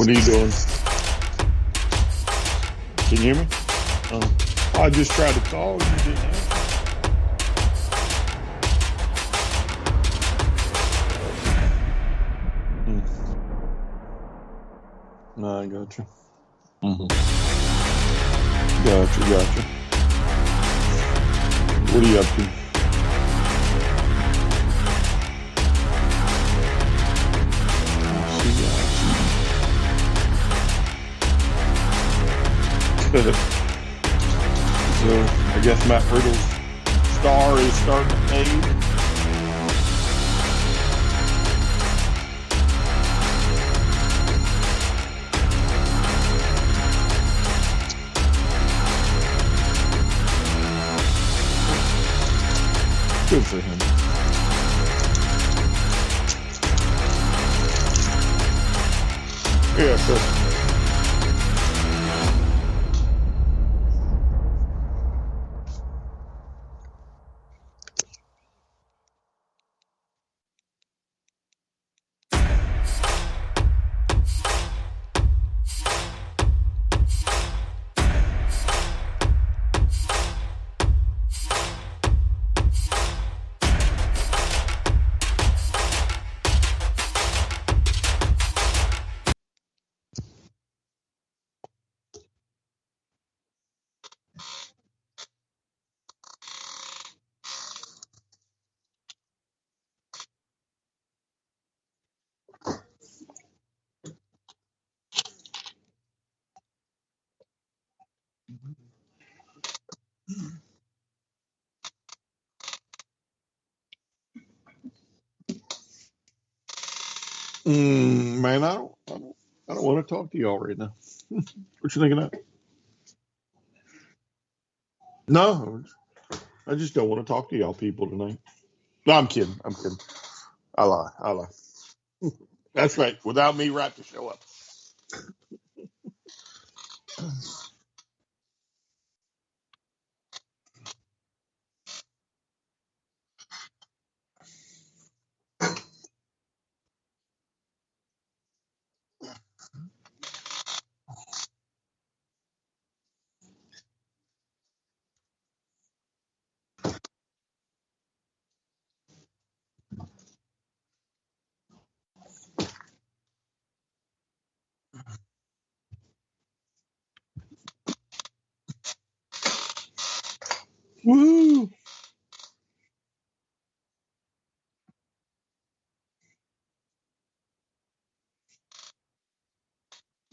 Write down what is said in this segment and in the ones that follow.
What are you doing? Can you hear me? Oh. I just tried to call. You didn't answer. No, I got you. Gotcha. What are you up to? So I guess Matt Riddle's star is starting to fade. Good for him. Yeah, sure. Man, I don't want to talk to y'all right now. What you thinking of that? No, I just don't want to talk to y'all people tonight. No, I'm kidding. I lie. That's right. Without me, right to show up. Woo!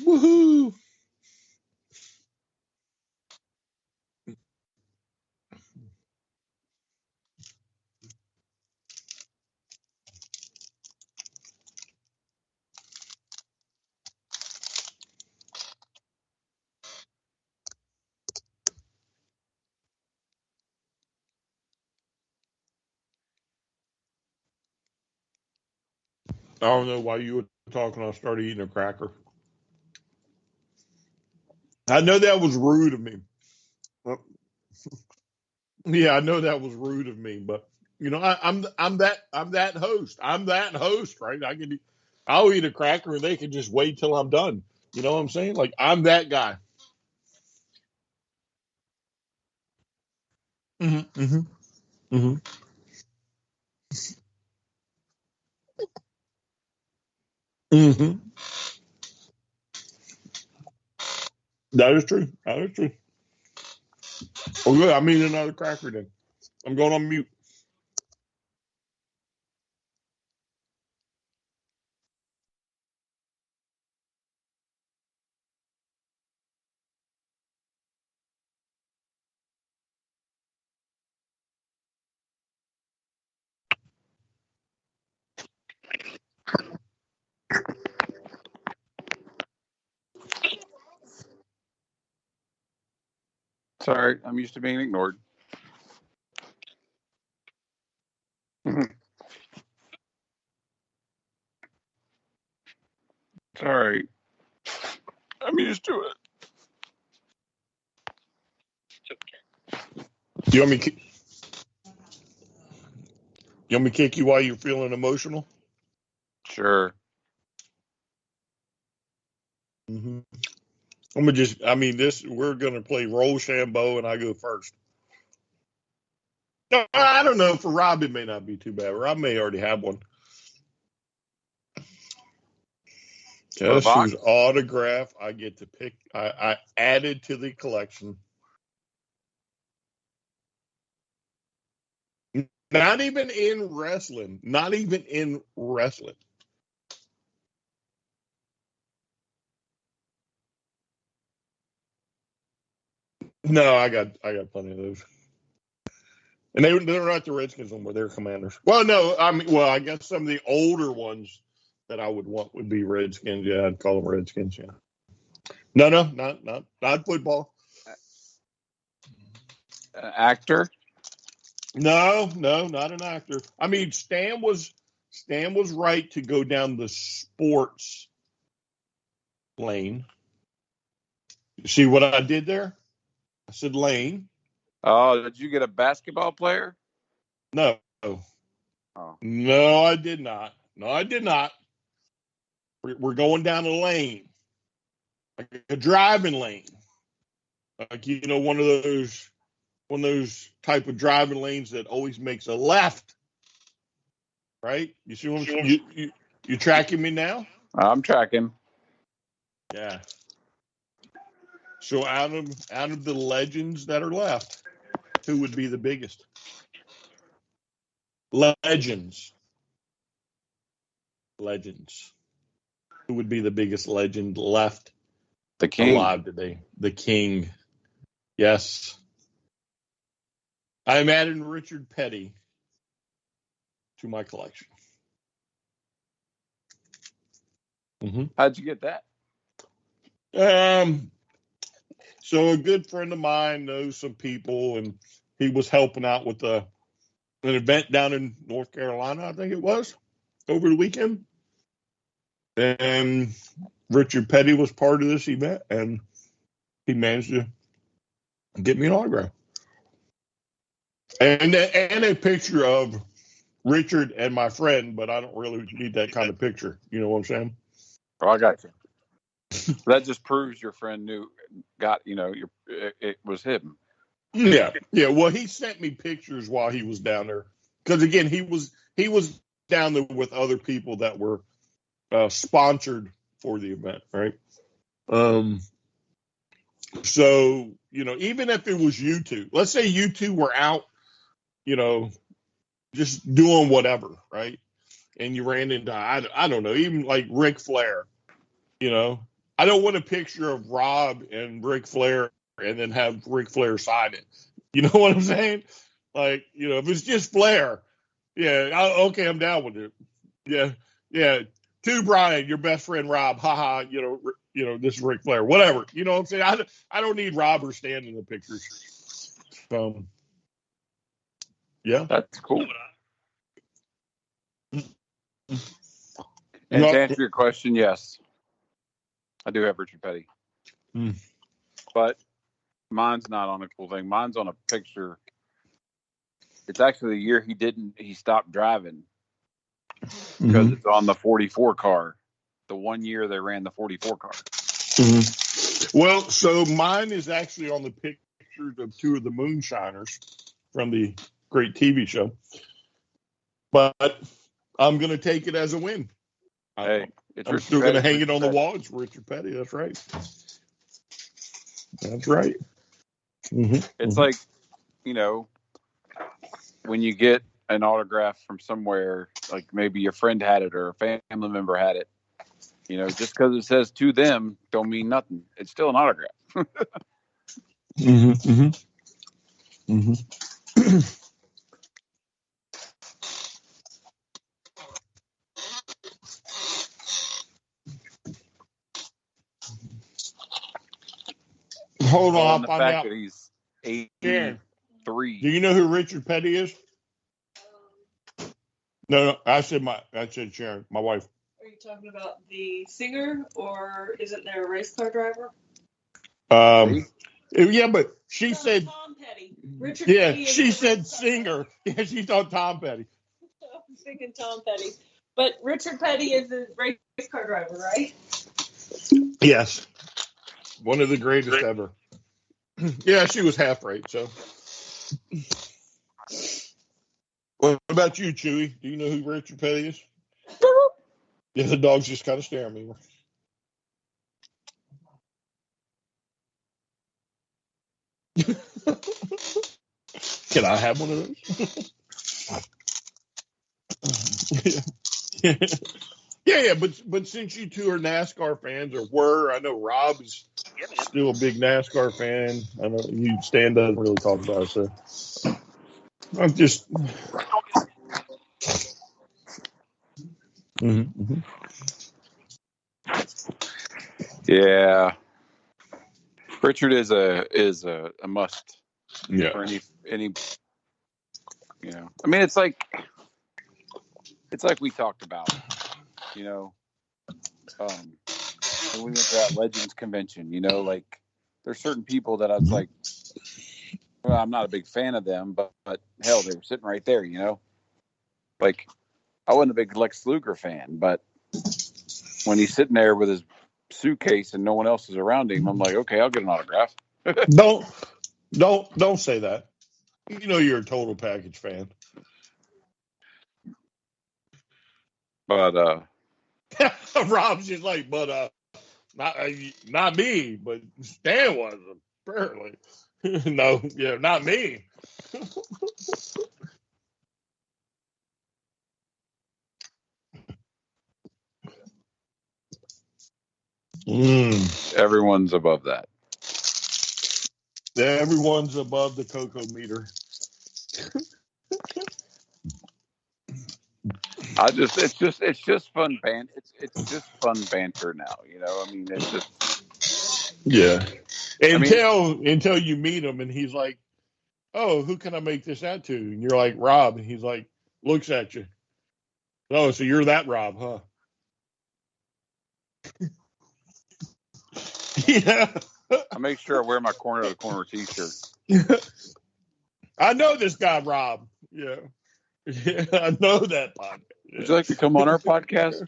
Woohoo! I don't know why you were talking. I started eating a cracker. I know that was rude of me. Yeah, I know that was rude of me, but I'm that host. I'm that host, right? I'll eat a cracker and they can just wait till I'm done. You know what I'm saying? Like I'm that guy. Mm-hmm. Mm-hmm. Mm-hmm. That is true. That is true. Oh, good. I'm eating another cracker then. I'm going on mute. Sorry, I'm used to being ignored. Sorry, I'm used to it. You want me? You want me to kick you while you're feeling emotional? Sure. Mm-hmm. We're going to play Rochambeau, and I go first. No, I don't know. For Rob, it may not be too bad. Rob may already have one. Guess whose autograph I get to pick? I added to the collection. Not even in wrestling. Not even in wrestling. No, I got plenty of those. And they're not the Redskins anymore. They're Commanders. Well, no, I guess some of the older ones that I would want would be Redskins. Yeah, I'd call them Redskins. Yeah. No, not football. Actor? No, not an actor. I mean, Stan was right to go down the sports lane. You see what I did there? I said lane. Oh, did you get a basketball player? No. Oh. No, I did not. No, I did not. We're going down a lane, like a driving lane, like one of those type of driving lanes that always makes a left. Right? You see what you tracking me now? I'm tracking. Yeah. So out of the legends that are left, who would be the biggest? Legends. Who would be the biggest legend left The King. Alive today? The King. Yes. I'm adding Richard Petty to my collection. Mm-hmm. How'd you get that? So a good friend of mine knows some people, and he was helping out with an event down in North Carolina, I think it was, over the weekend. And Richard Petty was part of this event, and he managed to get me an autograph. And a picture of Richard and my friend, but I don't really need that kind of picture. You know what I'm saying? Oh, I got you. That just proves your friend it was him. Yeah. Well, he sent me pictures while he was down there, because again, he was down there with other people that were sponsored for the event, right? So even if it was you two, let's say you two were out, just doing whatever, right? And you ran into I don't know, even like Ric Flair, I don't want a picture of Rob and Ric Flair and then have Ric Flair sign it. You know what I'm saying? Like, if it's just Flair, yeah, okay, I'm down with it. Yeah. To Brian, your best friend Rob, haha, this is Ric Flair, whatever. You know what I'm saying? I don't need Rob or Stan in the pictures. Yeah. That's cool. And to answer your question, yes, I do have Richard Petty. But mine's not on a cool thing. Mine's on a picture. It's actually the year he stopped driving, because it's on the 44 car. The 1 year they ran the 44 car. Mm-hmm. Well, so mine is actually on the pictures of two of the Moonshiners from the great TV show. But I'm going to take it as a win. Hey, I'm still going to hang it on the wall. It's Richard Petty. That's right. That's right. Mm-hmm. It's like, when you get an autograph from somewhere, like maybe your friend had it or a family member had it, just because it says to them don't mean nothing. It's still an autograph. Mm-hmm. Mm-hmm. Hold on, the fact that he's 83. Do you know who Richard Petty is? No, I said Sharon, my wife. Are you talking about the singer, or isn't there a race car driver? Yeah, but she said Tom Petty. Richard Petty she said singer. Yeah, she thought Tom Petty. I was thinking Tom Petty. But Richard Petty is a race car driver, right? Yes. One of the greatest ever. Yeah, she was half right, so. What about you, Chewy? Do you know who Richard Petty is? Yeah, the dog's just kind of staring at me. Can I have one of those? Yeah, but since you two are NASCAR fans, or were, I know Rob's still a big NASCAR fan. I know you Stan doesn't really talk about it, so I'm just. Mm-hmm. Yeah, Richard is a must. Yeah. For any. I mean, it's like we talked about. When we went to that Legends convention. Like there's certain people that I was like, well, I'm not a big fan of them, but hell, they were sitting right there. Like I wasn't a big Lex Luger fan, but when he's sitting there with his suitcase and no one else is around him, I'm like, okay, I'll get an autograph. Don't say that. You're a total package fan. But Rob's just like, not me, but Stan was apparently. No, yeah, not me. Everyone's above that. Yeah, everyone's above the cocoa meter. It's just fun it's just fun banter now. I mean, it's just until you meet him and he's like, oh, who can I make this out to? And you're like, Rob, and he's like, looks at you. Oh, so you're that Rob, huh? Yeah. I make sure I wear my corner to the corner t-shirt. I know this guy, Rob. Yeah. Yeah, I know that podcast. Yeah. Would you like to come on our podcast?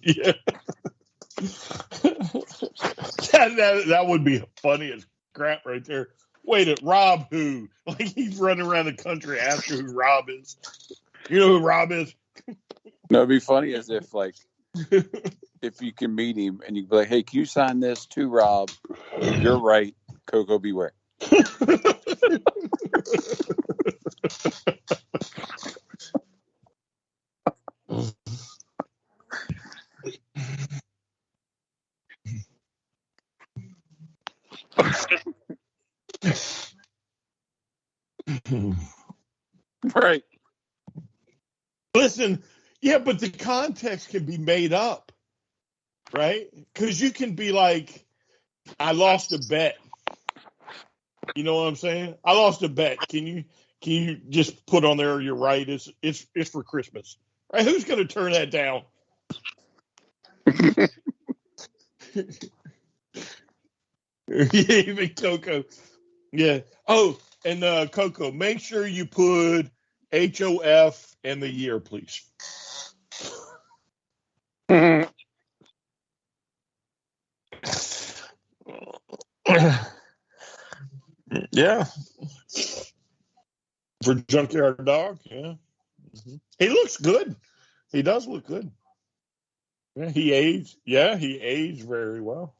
Yeah. That would be funny as crap right there. Wait, Rob who? Like he's running around the country after who Rob is. You know who Rob is? No, it'd be funny as if if you can meet him and you can be like, hey, can you sign this to Rob? You're right. Coco beware. Right. Listen, yeah, but the context can be made up, right? Because you can be like, I lost a bet. You know what I'm saying? I lost a bet. Can you just put on there? You're right. It's for Christmas, right? Who's going to turn that down? Even Coco. Yeah. Oh, and Coco, make sure you put HOF and the year, please. Yeah. For Junkyard Dog, yeah. Mm-hmm. He looks good. He does look good. Yeah, he aged. Yeah, he aged very well.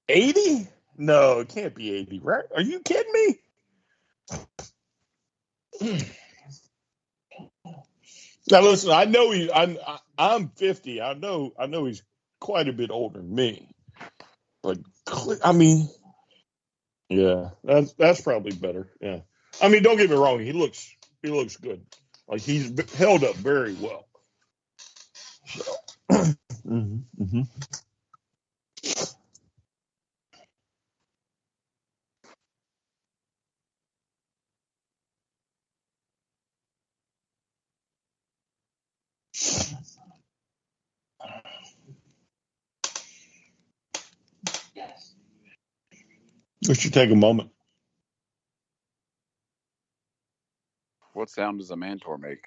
80? No, it can't be 80, right? Are you kidding me? Now listen, I know I'm 50. I know he's quite a bit older than me. But I mean, yeah, that's probably better. Yeah. I mean, don't get me wrong, he looks good. Like he's held up very well. So. Mm-hmm. We should take a moment. What sound does a Mantor make?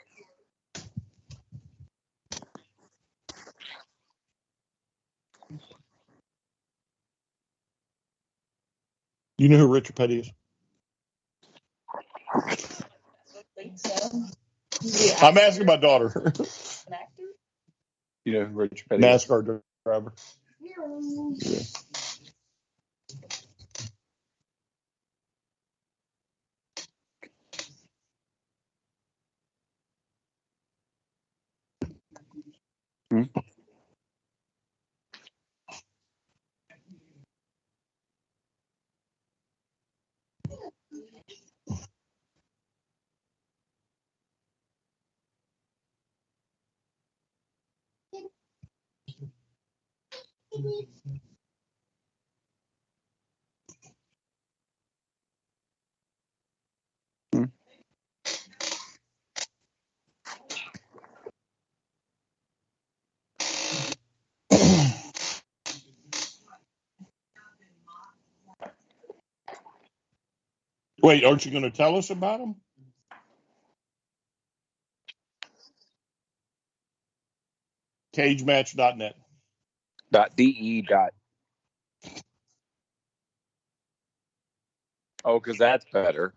You know who Richard Petty is? I think so. I'm asking my daughter. An actor? You know who Richard Petty is? NASCAR driver. Yeah. Hmm? Hmm? Wait, aren't you going to tell us about him? Cagematch.net. .de. Oh, because that's better.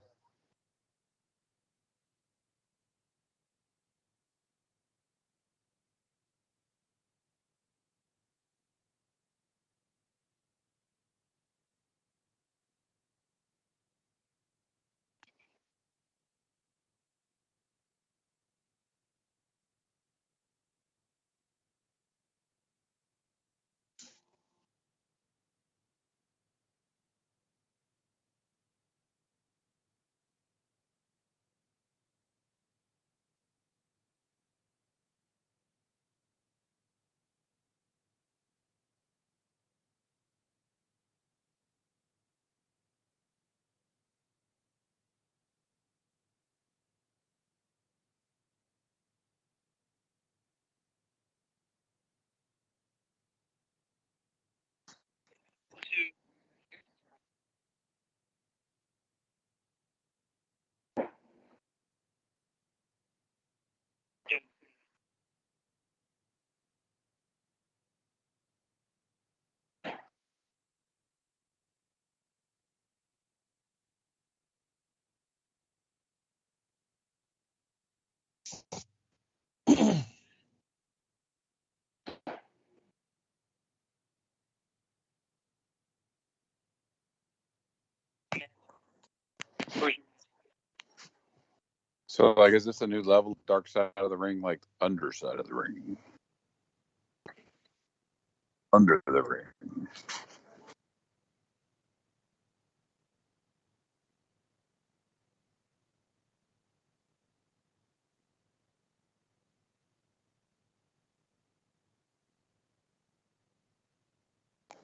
So, like, is this a new level? Dark side of the ring, like underside of the ring, under the ring.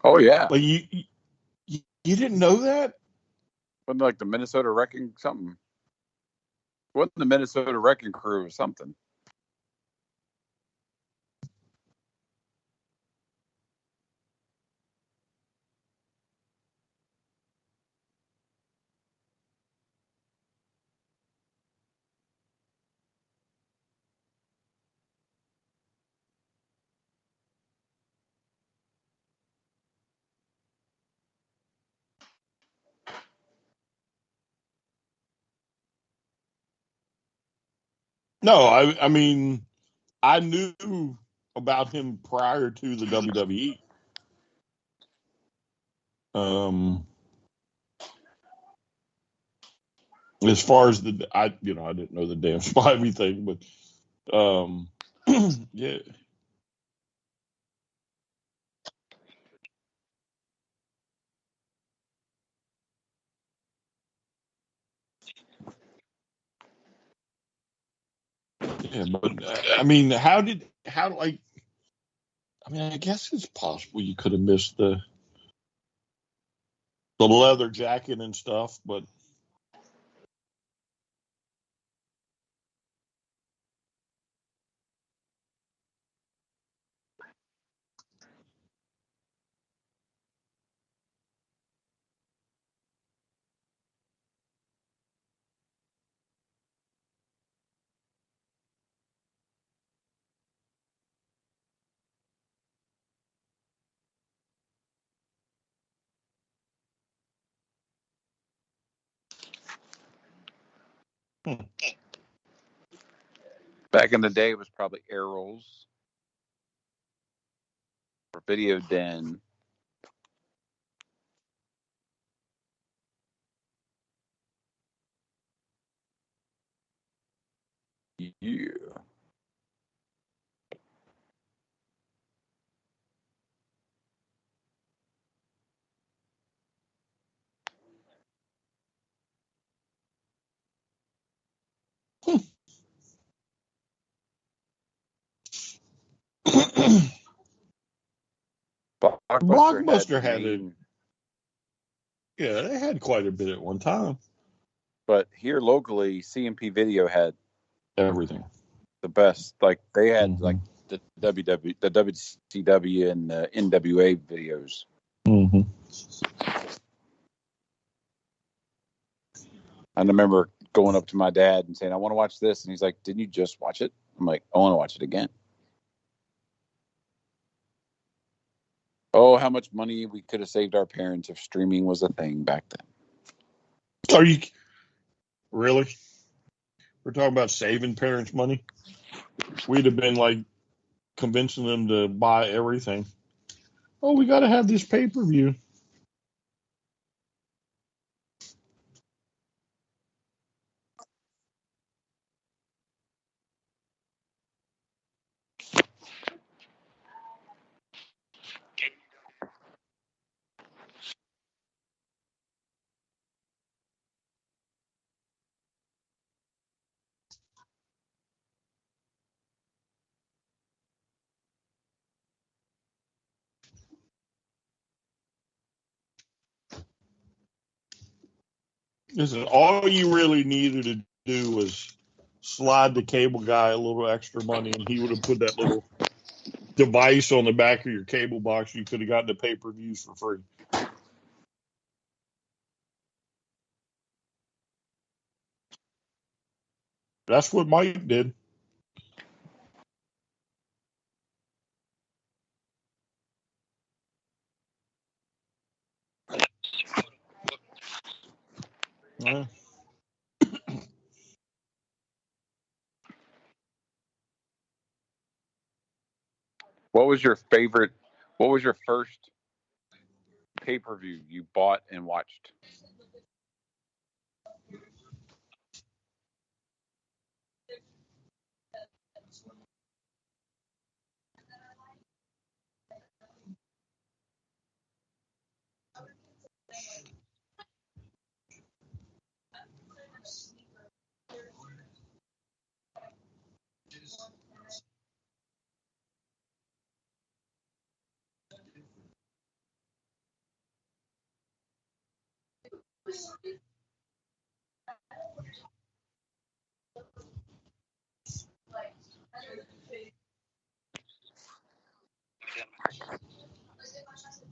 Oh yeah, Like you didn't know that? wasn't like the Minnesota Wrecking something? Wasn't the Minnesota Wrecking Crew or something? No, I mean, I knew about him prior to the WWE. As far as I didn't know the damn Spivey thing, but yeah. Yeah, but I mean, I guess it's possible you could have missed the leather jacket and stuff, but Back in the day, it was probably Errol's or Video Den. Yeah. Blockbuster had it. main, Yeah, they had quite a bit at one time. but here locally, CMP Video had Everything. the best. Like they had like the WCW and the NWA videos. Mm-hmm. I remember going up to my dad and saying, "I want to watch this," and he's like, "Didn't you just watch it?" I'm like, "I want to watch it again." Oh, how much money we could have saved our parents if streaming was a thing back then. Are you really? We're talking about saving parents money. We'd have been like convincing them to buy everything. Oh, we got to have this pay-per-view. Listen, all you really needed to do was slide the cable guy a little extra money, and he would have put that little device on the back of your cable box. You could have gotten the pay-per-views for free. That's what Mike did. Yeah. What was your favorite? What was your first pay-per-view you bought and watched?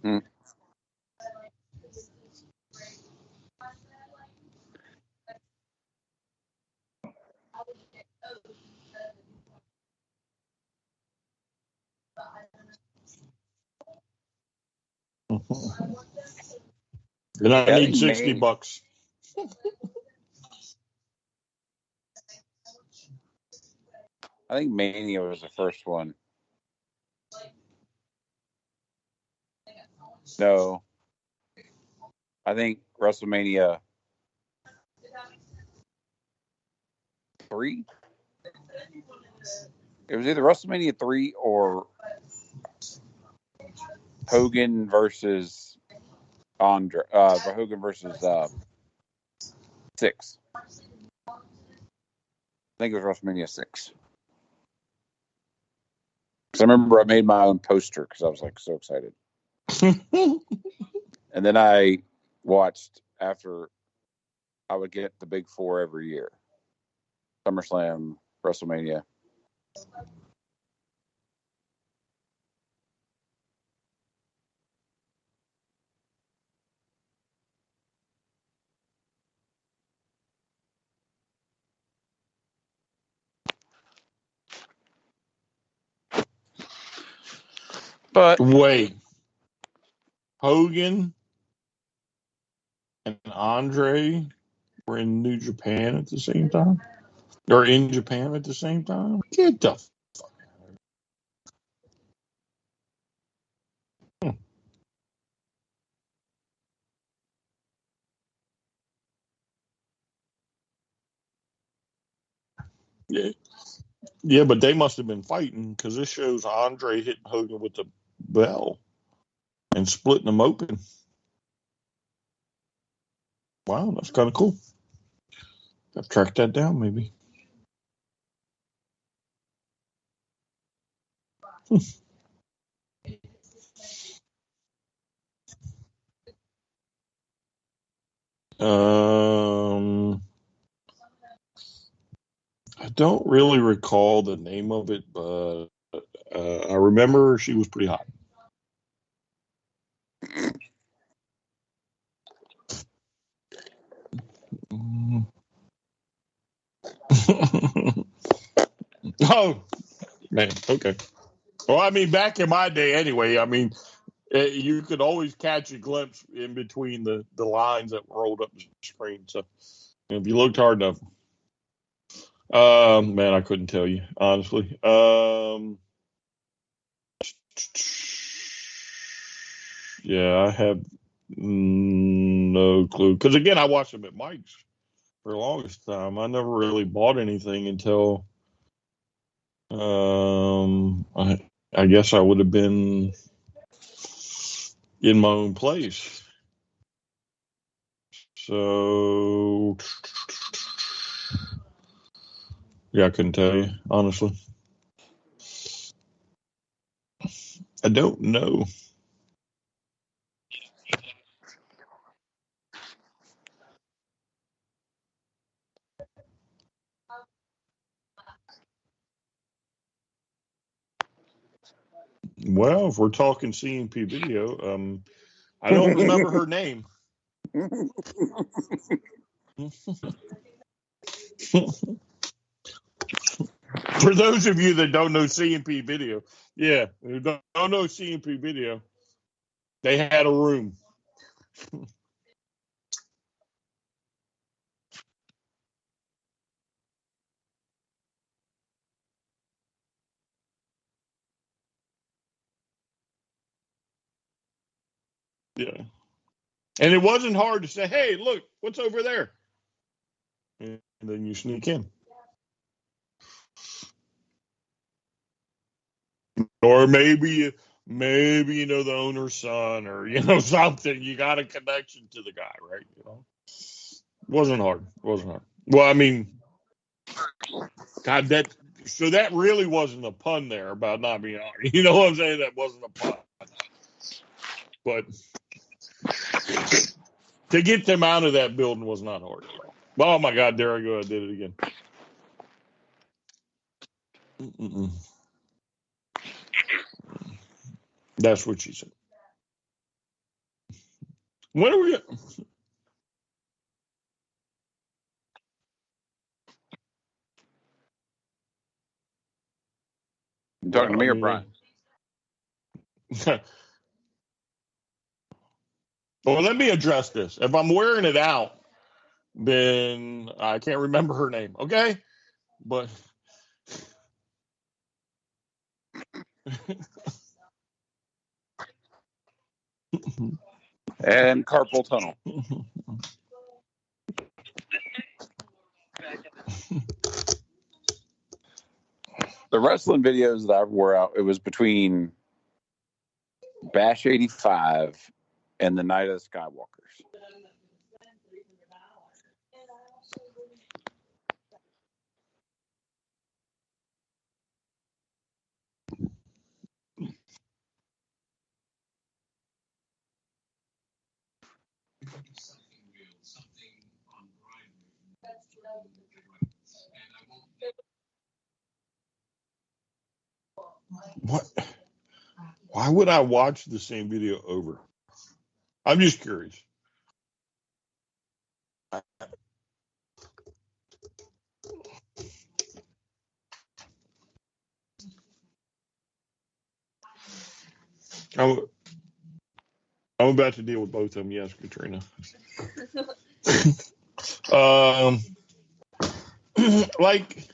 Hmm. And I Yeah, need $60. I think Mania was the first one. No, I think WrestleMania 3. It was either WrestleMania 3 or Hogan versus Andre. Hogan versus 6. I think it was WrestleMania 6. Because I remember I made my own poster because I was like so excited. And then I watched after I would get the big 4 every year: SummerSlam, WrestleMania. But Wait, Hogan and Andre were in New Japan at the same time? Or in Japan at the same time? Get the fuck out. Yeah. Yeah, but they must have been fighting because this shows Andre hitting Hogan with the bell and splitting them open. Wow, that's kind of cool. I've tracked that down, maybe. I don't really recall the name of it, but I remember she was pretty hot. Oh, man. Okay. Well, I mean, back in my day anyway, I mean, you could always catch a glimpse in between the lines that rolled up the screen. So if you looked hard enough, man, I couldn't tell you, honestly. Yeah, I have no clue. Because, again, I watched them at Mike's for the longest time. I never really bought anything until I guess I would have been in my own place. So, yeah, I couldn't tell you, honestly. I don't know. Well, if we're talking CMP video, I don't remember her name. For those of you that don't know CMP video, yeah, who don't know CMP video, they had a room. Yeah. And it wasn't hard to say, hey, look, what's over there? And then you sneak in. Or maybe you know the owner's son or something. You got a connection to the guy, right? Wasn't hard. Well, I mean, God, that really wasn't a pun there about not being hard. You know what I'm saying? That wasn't a pun. But to get them out of that building was not hard at all. Oh my God, there I go. I did it again. Mm-mm. That's what she said. When are we? You talking to me or Brian? Well, let me address this. If I'm wearing it out, then I can't remember her name. Okay, but And carpal tunnel. The wrestling videos that I wore out, it was between Bash 85 and the Night of the Skywalkers. what? Why would I watch the same video over? I'm just curious. I'm about to deal with both of them. Yes, Katrina. Like,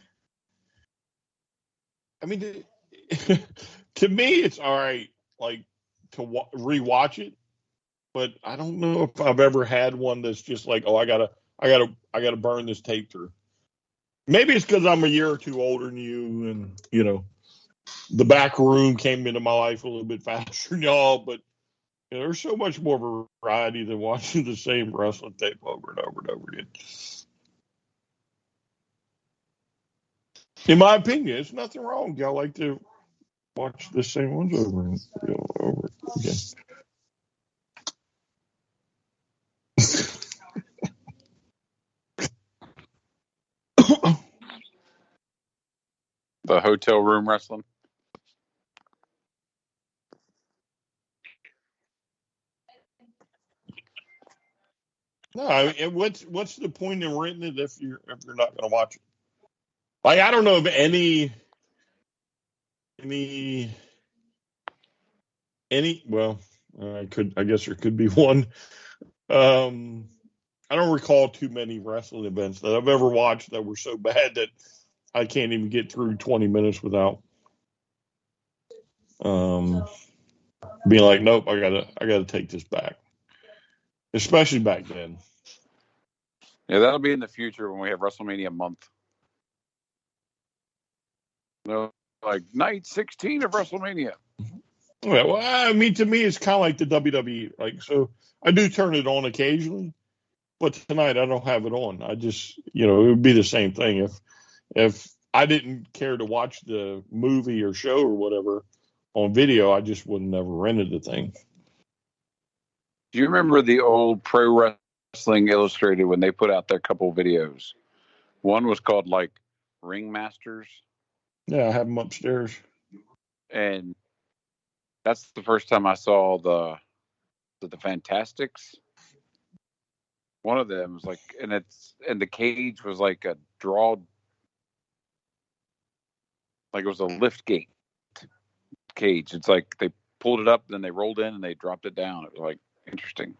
I mean, to me, it's all right. Like to rewatch it, but I don't know if I've ever had one that's just like, oh, I gotta burn this tape through. Maybe it's because I'm a year or two older than you, and the back room came into my life a little bit faster than y'all. But there's so much more variety than watching the same wrestling tape over and over and over again. In my opinion, it's nothing wrong. Y'all like to watch the same ones over and over again. The hotel room wrestling. No, I mean, what's the point in renting it if you're not going to watch it? Like, I don't know of any. Well, I guess there could be one. I don't recall too many wrestling events that I've ever watched that were so bad that I can't even get through 20 minutes without being like, nope, I gotta take this back. Especially back then. Yeah, that'll be in the future when we have WrestleMania month. Like night 16 of WrestleMania. Yeah, well, I mean, to me, it's kind of like the WWE. Like, so I do turn it on occasionally, but tonight I don't have it on. I just, it would be the same thing if I didn't care to watch the movie or show or whatever on video. I just would never rented the thing. Do you remember the old Pro Wrestling Illustrated when they put out their couple videos? One was called like Ringmasters. Yeah, I have them upstairs. And that's the first time I saw the Fantastics. One of them was like, and the cage was like a draw, like it was a lift gate cage. It's like they pulled it up, then they rolled in and they dropped it down. It was like interesting.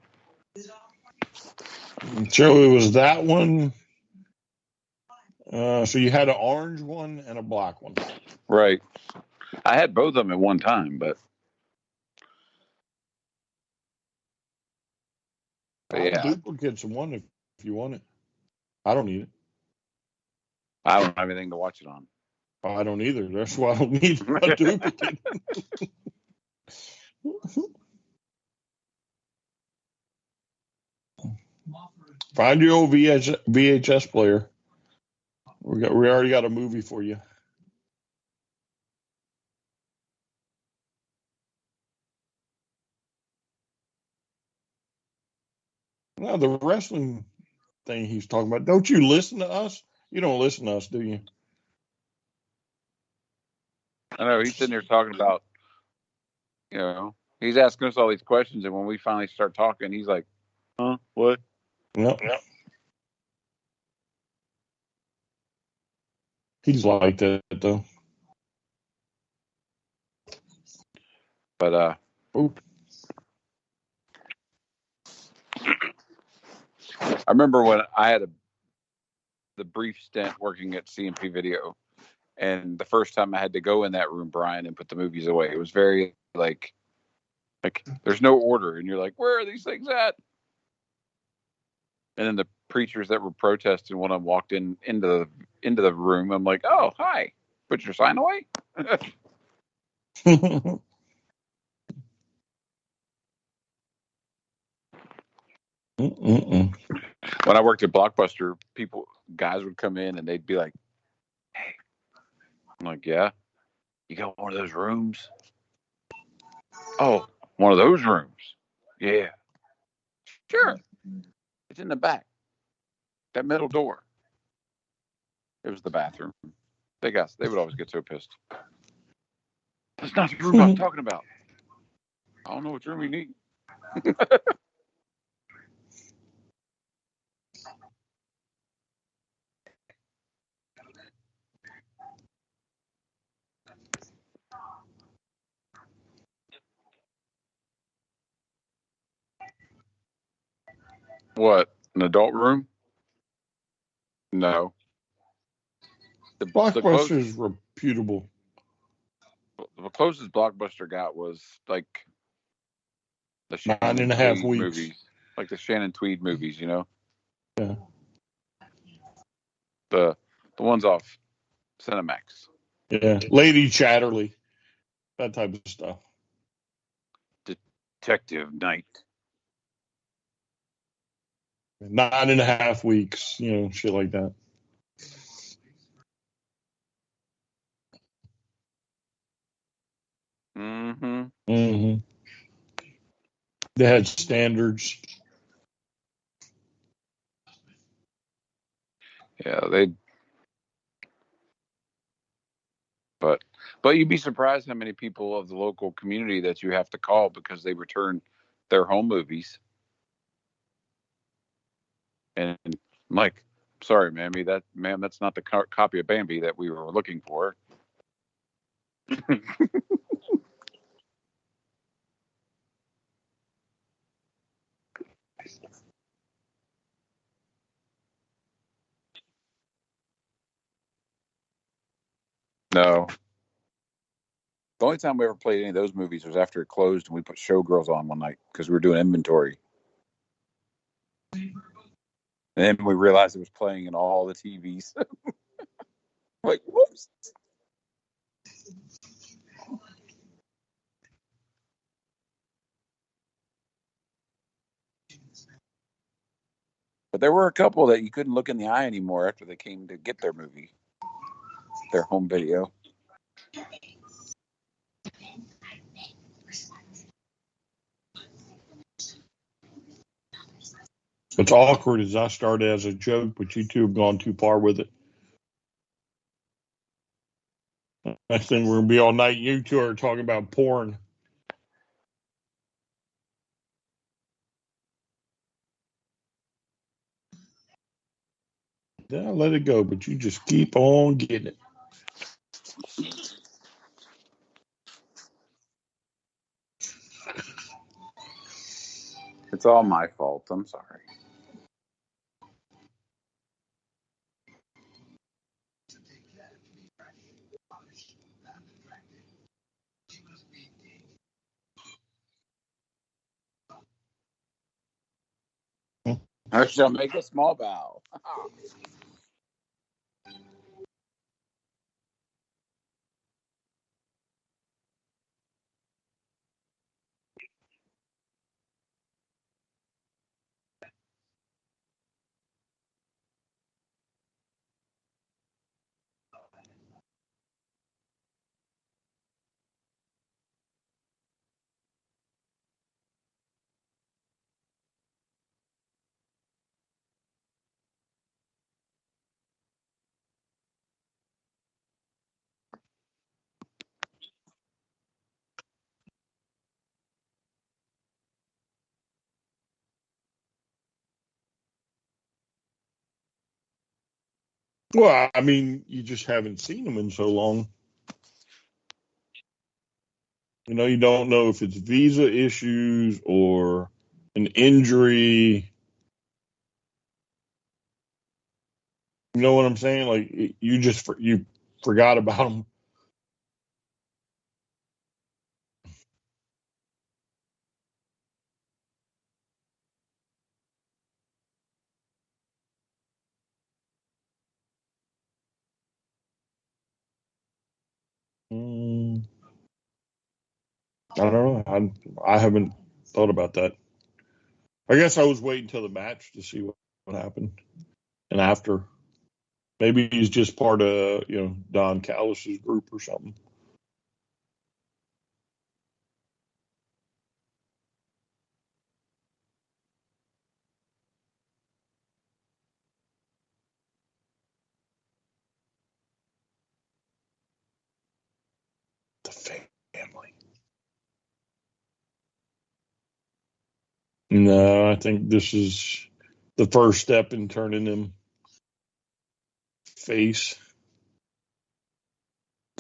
So it was that one. So you had an orange one and a black one. Right. I had both of them at one time, but yeah. Duplicates one if you want it. I don't need it. I don't have anything to watch it on. I don't either. That's why I don't need a duplicate. Find your old VHS player. We already got a movie for you. Now the wrestling thing he's talking about. Don't you listen to us? You don't listen to us, do you? I know he's sitting there talking about, he's asking us all these questions, and when we finally start talking, he's like, "Huh? What?" Yep. He's like that though. But I remember when I had the brief stint working at CMP Video, and the first time I had to go in that room, Brian, and put the movies away, it was very like there's no order, and you're like, where are these things at? And then the preachers that were protesting when I walked into the room, I'm like, oh, hi, put your sign away. When I worked at Blockbuster, guys would come in and they'd be like, hey, I'm like, yeah, you got one of those rooms? Oh, one of those rooms? Yeah, sure. It's in the back, that middle door. It was the bathroom. They would always get so pissed. That's not the room I'm talking about. I don't know what room you need. What? An adult room? No. Blockbuster is reputable. The closest Blockbuster got was like the Shannon 9.5 Tweed weeks. movies. Like the Shannon Tweed movies, you know? Yeah. The ones off Cinemax. Yeah. Lady Chatterley. That type of stuff. Detective Night. 9.5 weeks, shit like that. Mm-hmm. Mm-hmm. They had standards. Yeah, but you'd be surprised how many people of the local community that you have to call because they return their home movies. And I'm like, sorry, ma'am, that's not the copy of Bambi that we were looking for. No. The only time we ever played any of those movies was after it closed and we put Showgirls on one night because we were doing inventory. And then we realized it was playing in all the TVs. Like, whoops. But there were a couple that you couldn't look in the eye anymore after they came to get their movie, their home video. What's awkward is I started as a joke, but you two have gone too far with it. Next thing we're going to be all night, you two are talking about porn. Then I let it go, but you just keep on getting it. It's all my fault. I'm sorry. I shall make a small bow. Well, I mean, you just haven't seen them in so long. You don't know if it's visa issues or an injury. You know what I'm saying? Like, you forgot about them. I don't know. I haven't thought about that. I guess I was waiting till the match to see what happened, and after, maybe he's just part of Don Callis's group or something. The family. No, I think this is the first step in turning him face.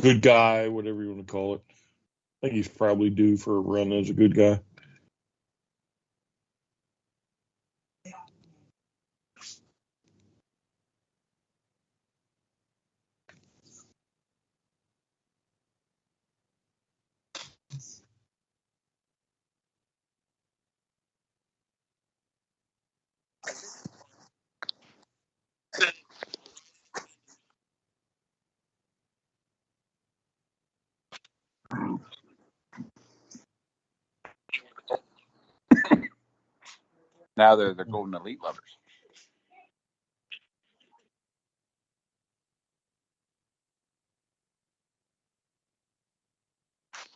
Good guy, whatever you want to call it. I think he's probably due for a run as a good guy. Now they're the Golden Elite lovers.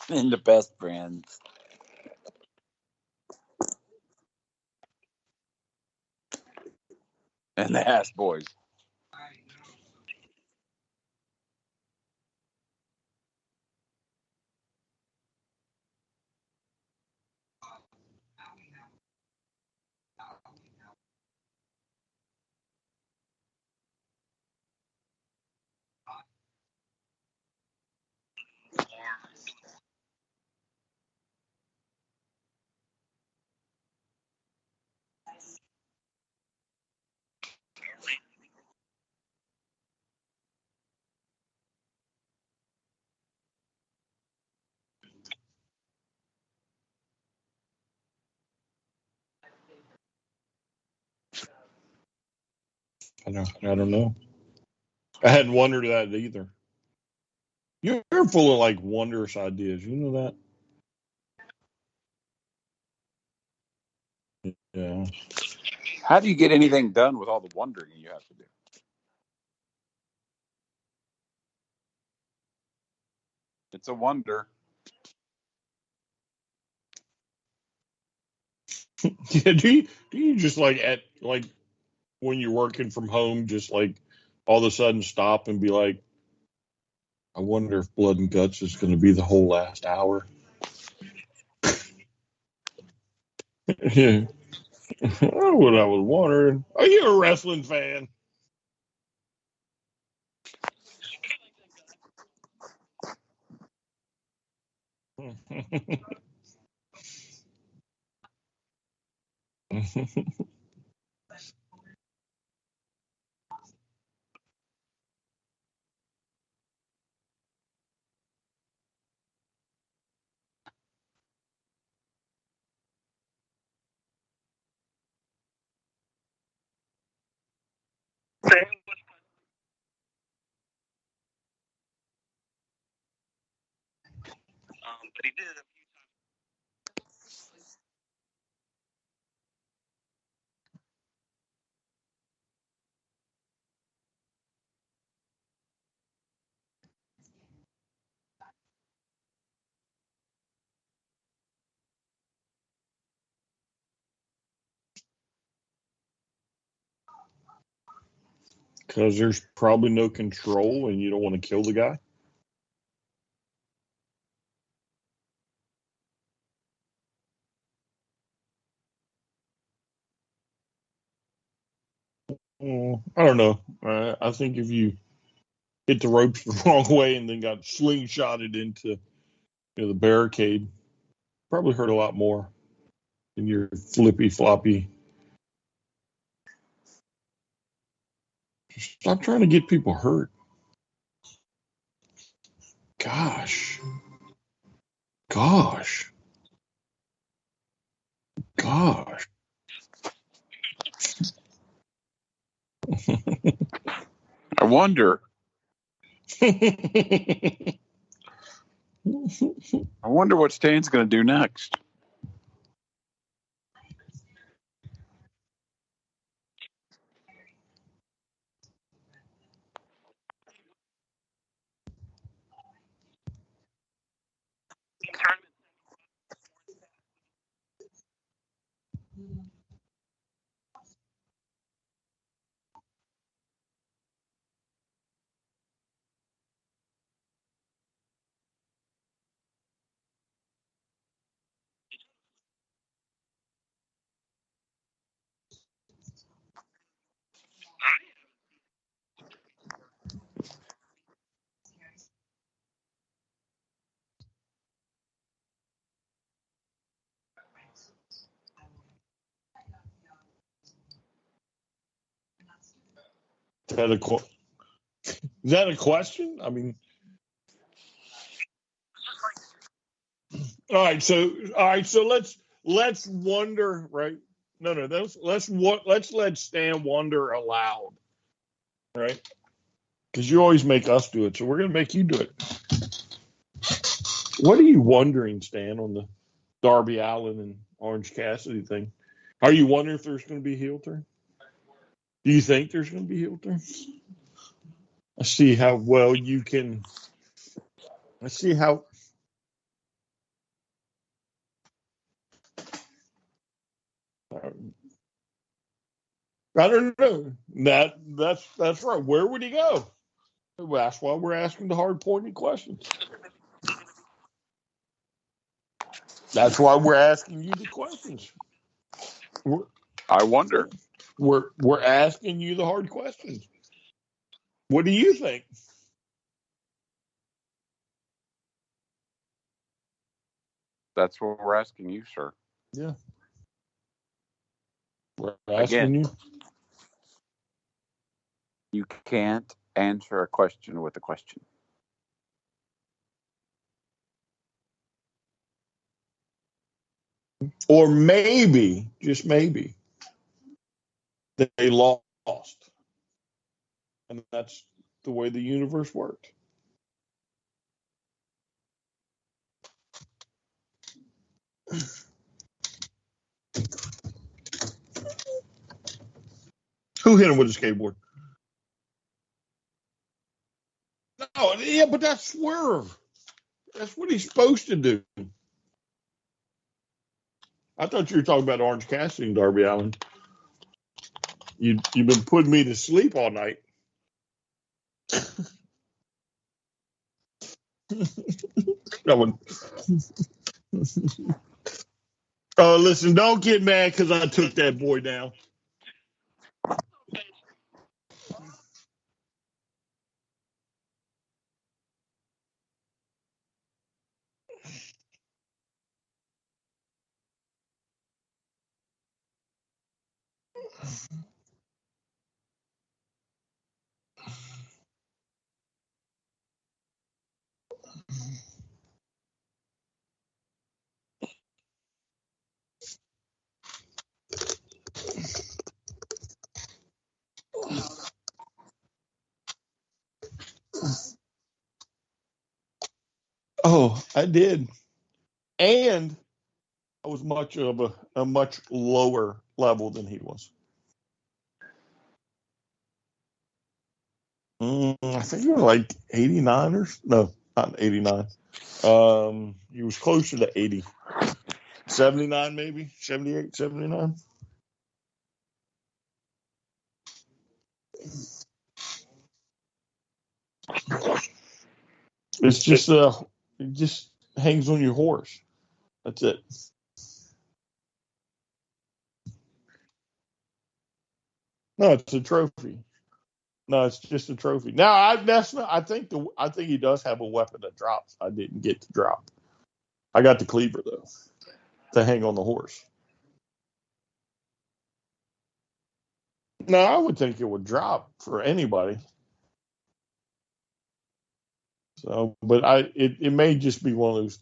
And the best friends. And the ass boys. I don't know. I hadn't wondered that either. You're full of like wondrous ideas. You know that? Yeah. How do you get anything done with all the wondering you have to do? It's a wonder. Yeah. Do you just like when you're working from home, just like all of a sudden stop and be like, I wonder if Blood and Guts is going to be the whole last hour. Yeah. What I was wondering. Are you a wrestling fan? Because there's probably no control and you don't want to kill the guy. I don't know. I think if you hit the ropes the wrong way and then got slingshotted into the barricade, probably hurt a lot more than your flippy floppy. Stop trying to get people hurt. Gosh. Gosh. Gosh. I wonder. I I wonder what Stan's going to do next. Is that a question? I mean, all right. So let's wonder, right? No. Let's let Stan wonder aloud, right? Because you always make us do it, so we're gonna make you do it. What are you wondering, Stan, on the Darby Allin and Orange Cassidy thing? Are you wondering if there's going to be a heel turn? Do you think there's going to be a heel turn? I see how well you can. I see how. I don't know. That's right. Where would he go? That's why we're asking the hard pointed questions. That's why we're asking you the questions. I wonder. We're asking you the hard questions. What do you think? That's what we're asking you, sir. Yeah. We're asking Again, you. You can't answer a question with a question. Or maybe, just maybe, they lost. And that's the way the universe worked. Who hit him with a skateboard? No, yeah, but that's Swerve. That's what he's supposed to do. I thought you were talking about Orange Cassidy and Darby Allin. You've been putting me to sleep all night. Listen, don't get mad because I took that boy down. Oh, I did. And I was much of a much lower level than he was. I think he was like 89 or no, not 89. He was closer to 80. 79 maybe, 78, 79. It's just it just hangs on your horse. That's it. No, it's a trophy. No, it's just a trophy. Now, I think he does have a weapon that drops. I didn't get to drop. I got the cleaver though to hang on the horse. No, I would think it would drop for anybody. So, but it may just be one of those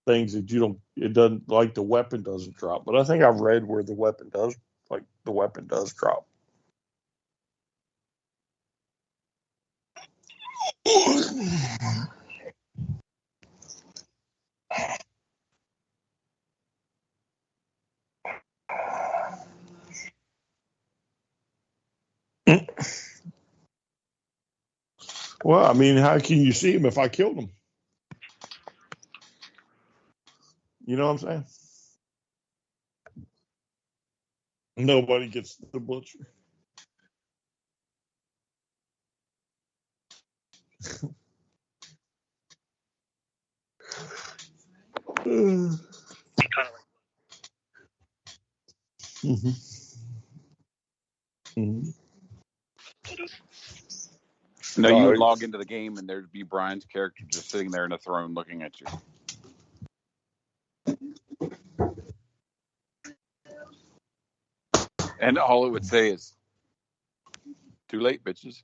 things that it doesn't, like the weapon doesn't drop. But I think I've read where the weapon does drop. Well, I mean, how can you see him if I killed him? You know what I'm saying? Nobody gets the butcher. Mm-hmm. Mm-hmm. No, you would log into the game and there'd be Brian's character just sitting there in a throne looking at you. And all it would say is, "Too late, bitches."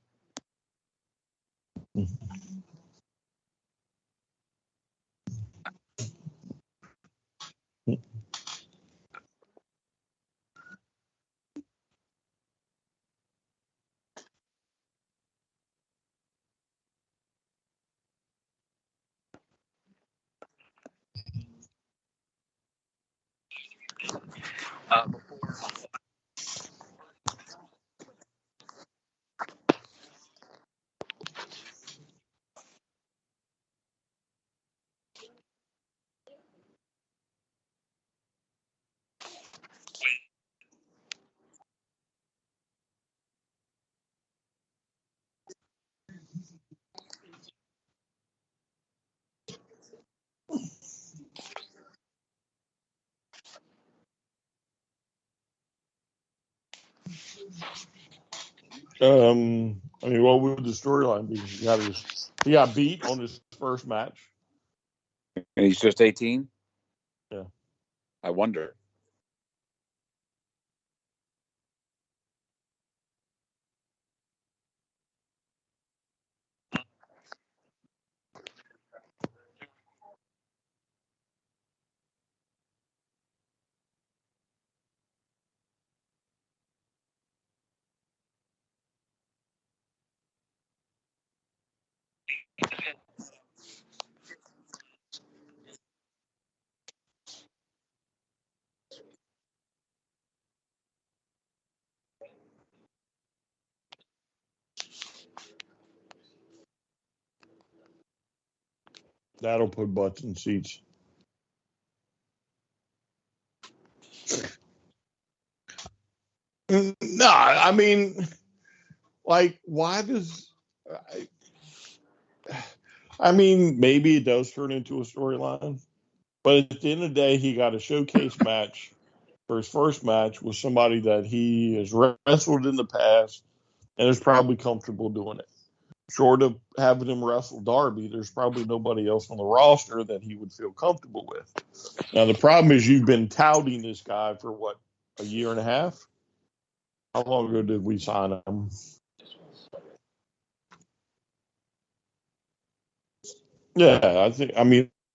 I mean, what would the storyline be? He got beat on his first match. And he's just 18? Yeah. I wonder. That'll put butts in seats. No, I mean, like, why does. I mean, maybe it does turn into a storyline, but at the end of the day, he got a showcase match for his first match with somebody that he has wrestled in the past and is probably comfortable doing it. Short of having him wrestle Darby, there's probably nobody else on the roster that he would feel comfortable with. Now, the problem is you've been touting this guy for what, a year and a half? How long ago did we sign him? Yeah,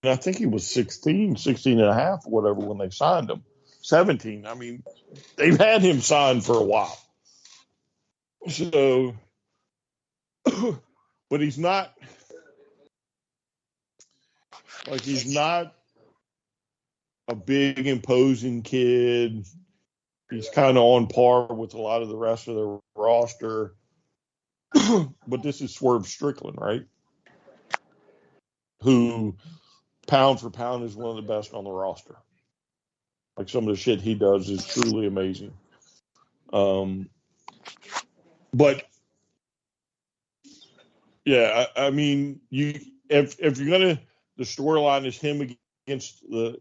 I think he was 16 and a half or whatever when they signed him. 17. I mean, they've had him signed for a while. So, but he's not a big imposing kid. He's kind of on par with a lot of the rest of the roster. But this is Swerve Strickland, right? Who, pound for pound, is one of the best on the roster. Like, some of the shit he does is truly amazing. But yeah, I mean, if you're gonna, the storyline is him against the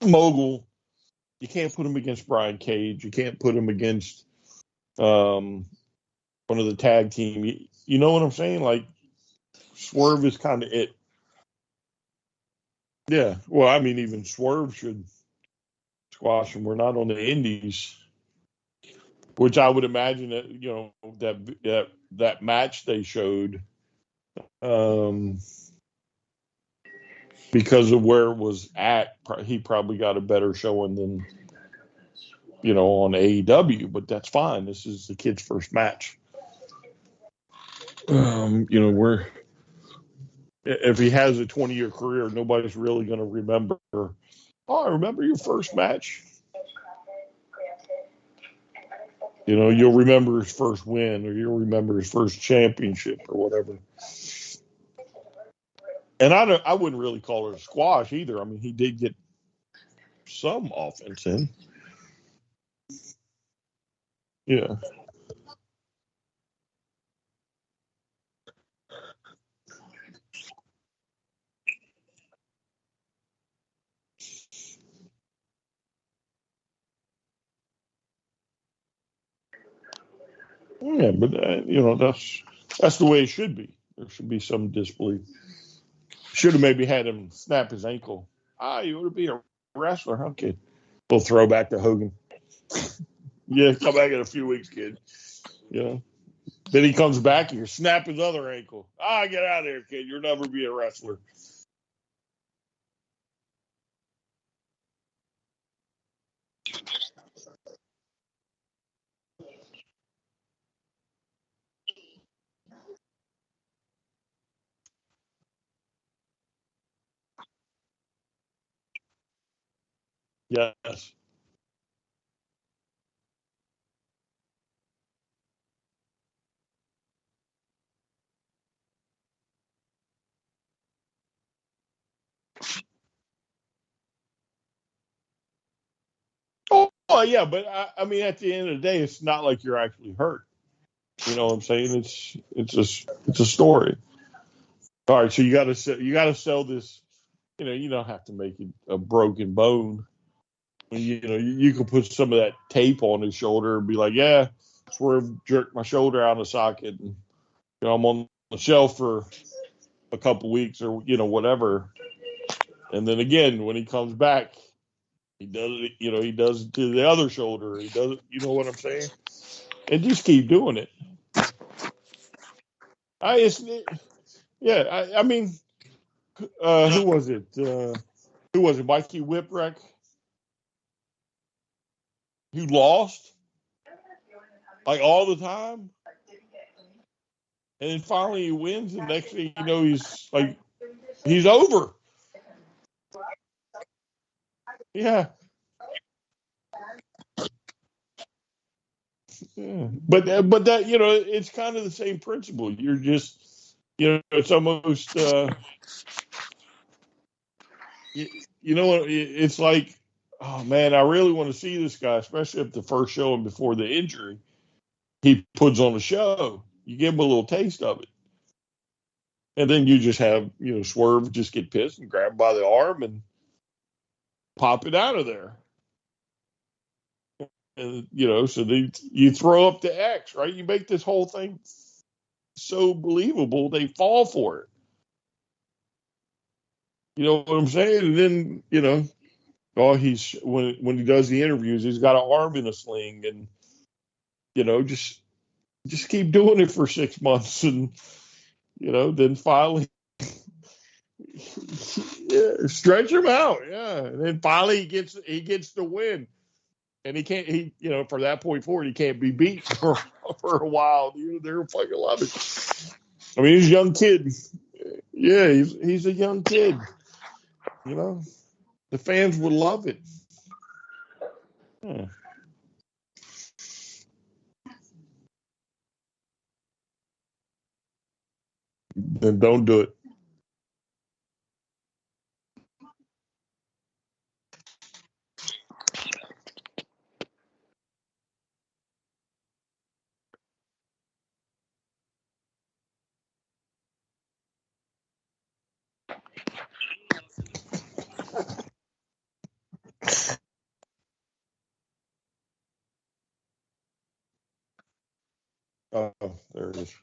mogul. You can't put him against Brian Cage. You can't put him against one of the tag team. You know what I'm saying? Like, Swerve is kind of it. Yeah. Well, I mean, even Swerve should squash him. We're not on the Indies, which I would imagine that that match they showed, because of where it was at, he probably got a better showing than on AEW. But that's fine. This is the kid's first match. We're if he has a 20-year career, nobody's really going to remember. Oh, I remember your first match. You'll remember his first win, or you'll remember his first championship, or whatever. And I wouldn't really call it a squash either. I mean, he did get some offense in. Yeah. Yeah, but that's the way it should be. There should be some disbelief. Should have maybe had him snap his ankle. You want to be a wrestler, huh, kid? Little throwback to Hogan. Yeah, come back in a few weeks, kid. Then he comes back and you snap his other ankle. Get out of there, kid. You'll never be a wrestler. Yes. Oh yeah, but I mean, at the end of the day, it's not like you're actually hurt. You know what I'm saying? It's a story. All right, so you got to sell this. You don't have to make it a broken bone. You can put some of that tape on his shoulder and be like, yeah, swerve jerked my shoulder out of the socket, and I'm on the shelf for a couple weeks or whatever. And then again, when he comes back, he does it. He does it to the other shoulder. He does it. You know what I'm saying? And just keep doing it. I mean, who was it? Who was it? Mikey Whipwreck, who lost like all the time, and then finally he wins. And next thing you know, he's over. Yeah. Yeah. But that it's kind of the same principle. You're just it's almost it's like, oh man, I really want to see this guy, especially if the first showing before the injury he puts on a show. You give him a little taste of it, and then you just have Swerve just get pissed and grab him by the arm and pop it out of there. And so you throw up the X, right? You make this whole thing so believable, they fall for it. You know what I'm saying? And then he's when he does the interviews, he's got an arm in a sling, and just keep doing it for 6 months, and then finally stretch him out, yeah, and then finally he gets the win, and from that point forward he can't be beat for a while. They're fucking love it. I mean, he's a young kid. Yeah, he's a young kid. The fans would love it. Yeah. Then don't do it. Oh, there it is.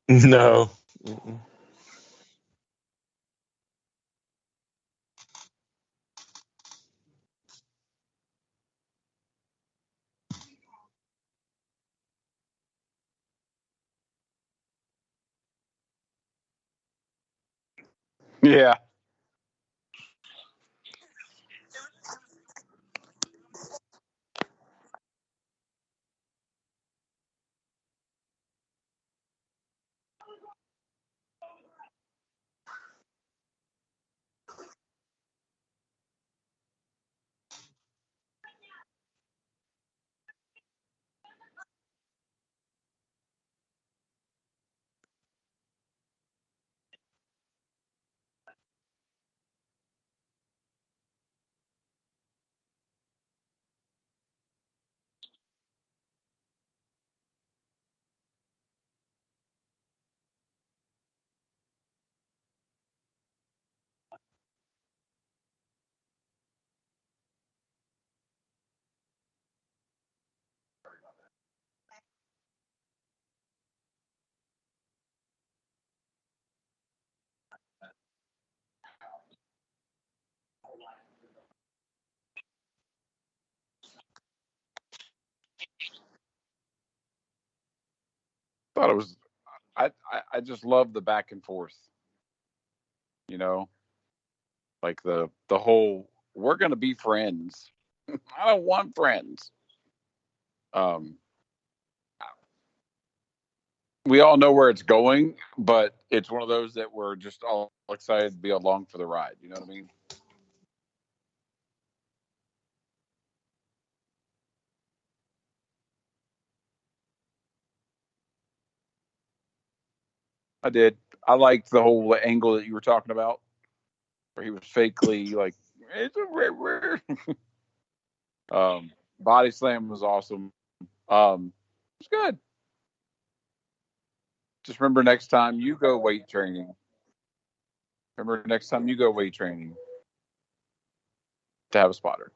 No. Mm-mm. Yeah. it was. I just love the back and forth. You know, like the whole we're gonna be friends. I don't want friends. We all know where it's going, but it's one of those that we're just all excited to be along for the ride. You know what I mean? I did. I liked the whole angle that you were talking about, where he was fakely like, it's a rare. Body slam was awesome. It's good. Just remember next time you go weight training. Remember next time you go weight training to have a spotter.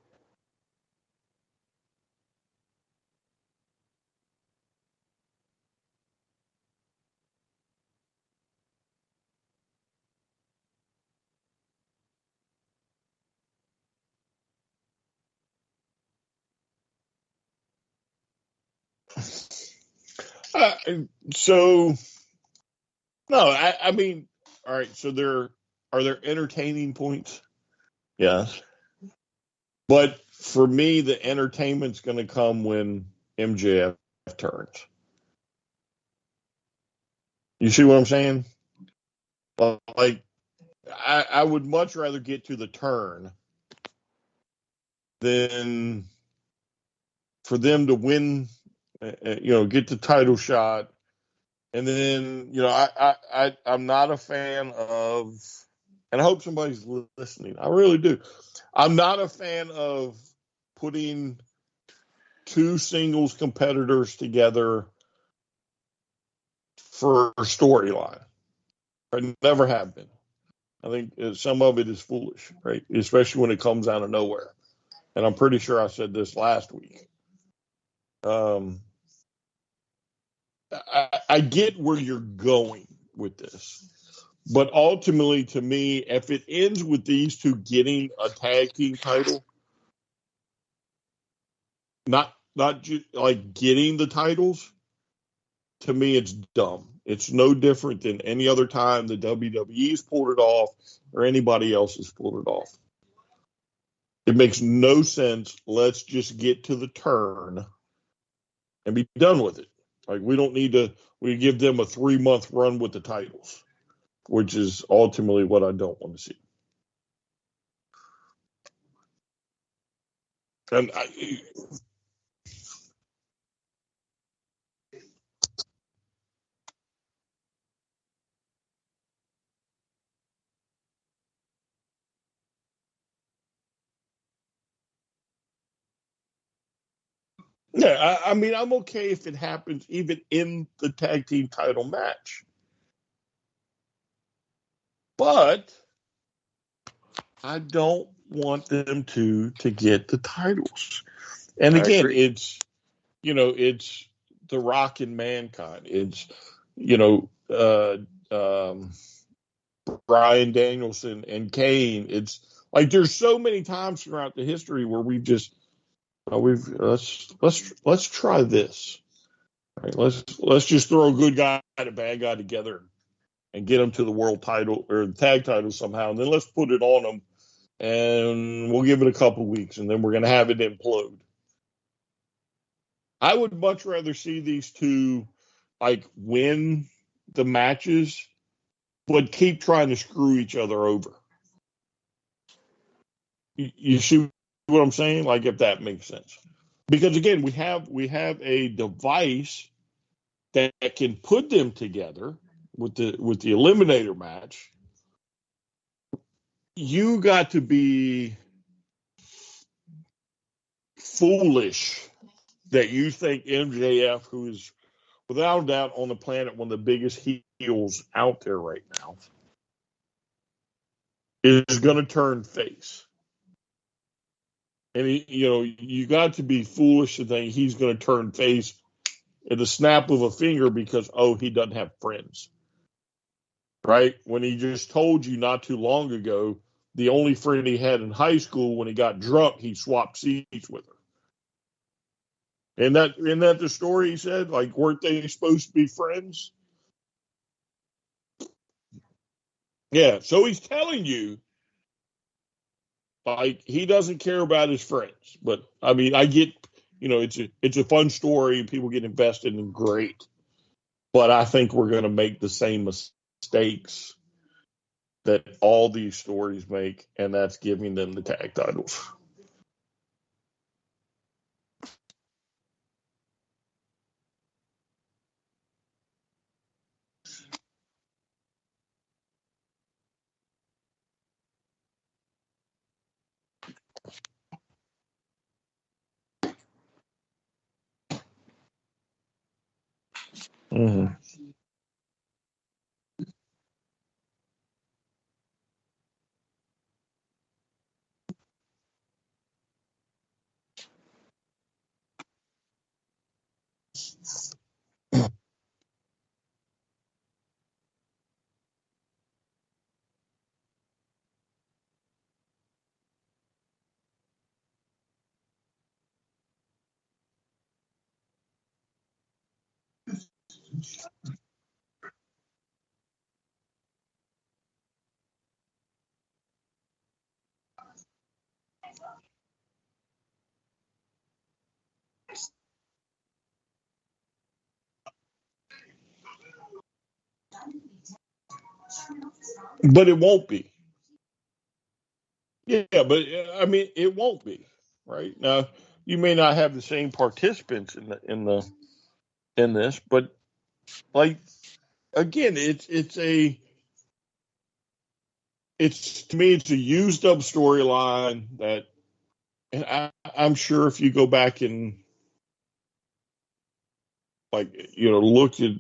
So no, I mean, all right. So are there entertaining points? Yes, but for me, the entertainment's going to come when MJF turns. You see what I'm saying? Like, I would much rather get to the turn than for them to win. Get the title shot. And then, I'm not a fan of, and I hope somebody's listening. I really do. I'm not a fan of putting two singles competitors together for a storyline. I never have been. I think some of it is foolish, right? Especially when it comes out of nowhere. And I'm pretty sure I said this last week. I get where you're going with this. But ultimately, to me, if it ends with these two getting a tag team title, not just like getting the titles, to me, it's dumb. It's no different than any other time the WWE's pulled it off or anybody else has pulled it off. It makes no sense. Let's just get to the turn and be done with it. Like, we don't need to, we give them a 3-month run with the titles, which is ultimately what I don't want to see. And yeah, I mean, I'm okay if it happens even in the tag team title match. But I don't want them to get the titles. And again, it's The Rock and Mankind. It's, Bryan Danielson and Kane. It's like there's so many times throughout the history where we've just let's try this. Right? Let's just throw a good guy and a bad guy together and get them to the world title or the tag title somehow, and then let's put it on them, and we'll give it a couple weeks, and then we're going to have it implode. I would much rather see these two like win the matches, but keep trying to screw each other over. You see what I'm saying? Like, if that makes sense. Because again, we have a device that can put them together with the eliminator match. You got to be foolish that you think MJF, who is without a doubt on the planet one of the biggest heels out there right now, is going to turn face. And you got to be foolish to think he's going to turn face at the snap of a finger because he doesn't have friends, right? When he just told you not too long ago the only friend he had in high school, when he got drunk, he swapped seats with her. Isn't that the story he said? Like, weren't they supposed to be friends? Yeah. So he's telling you, like, he doesn't care about his friends. But I mean, I get, it's a fun story. People get invested in, great. But I think we're going to make the same mistakes that all these stories make, and that's giving them the tag titles. Mm-hmm. But it won't be. Yeah, but I mean, it won't be, right? Now, you may not have the same participants in this, but, like, again, it's to me, it's a used up storyline that, and I'm sure if you go back and, like, looked at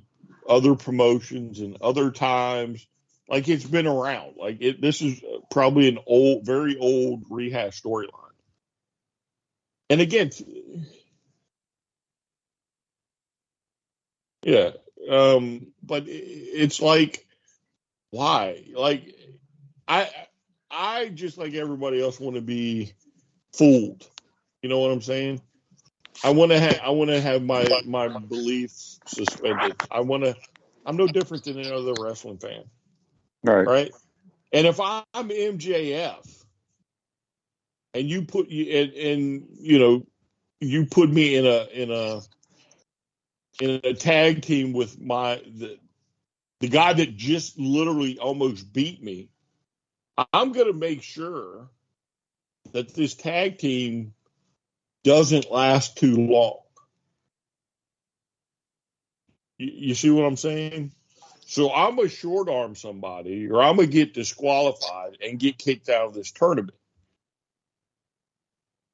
other promotions and other times, like, it's been around. Like, this is probably an old, very old rehash storyline. And again, yeah, but it's like, why? Like, I I just, like everybody else, want to be fooled. You know what I'm saying? I want to have my beliefs suspended. I'm no different than any other wrestling fan, Right. right? And if I'm MJF and you put me in a tag team with the guy that just literally almost beat me, I'm going to make sure that this tag team doesn't last too long. You see what I'm saying? So I'm going to short arm somebody, or I'm going to get disqualified and get kicked out of this tournament.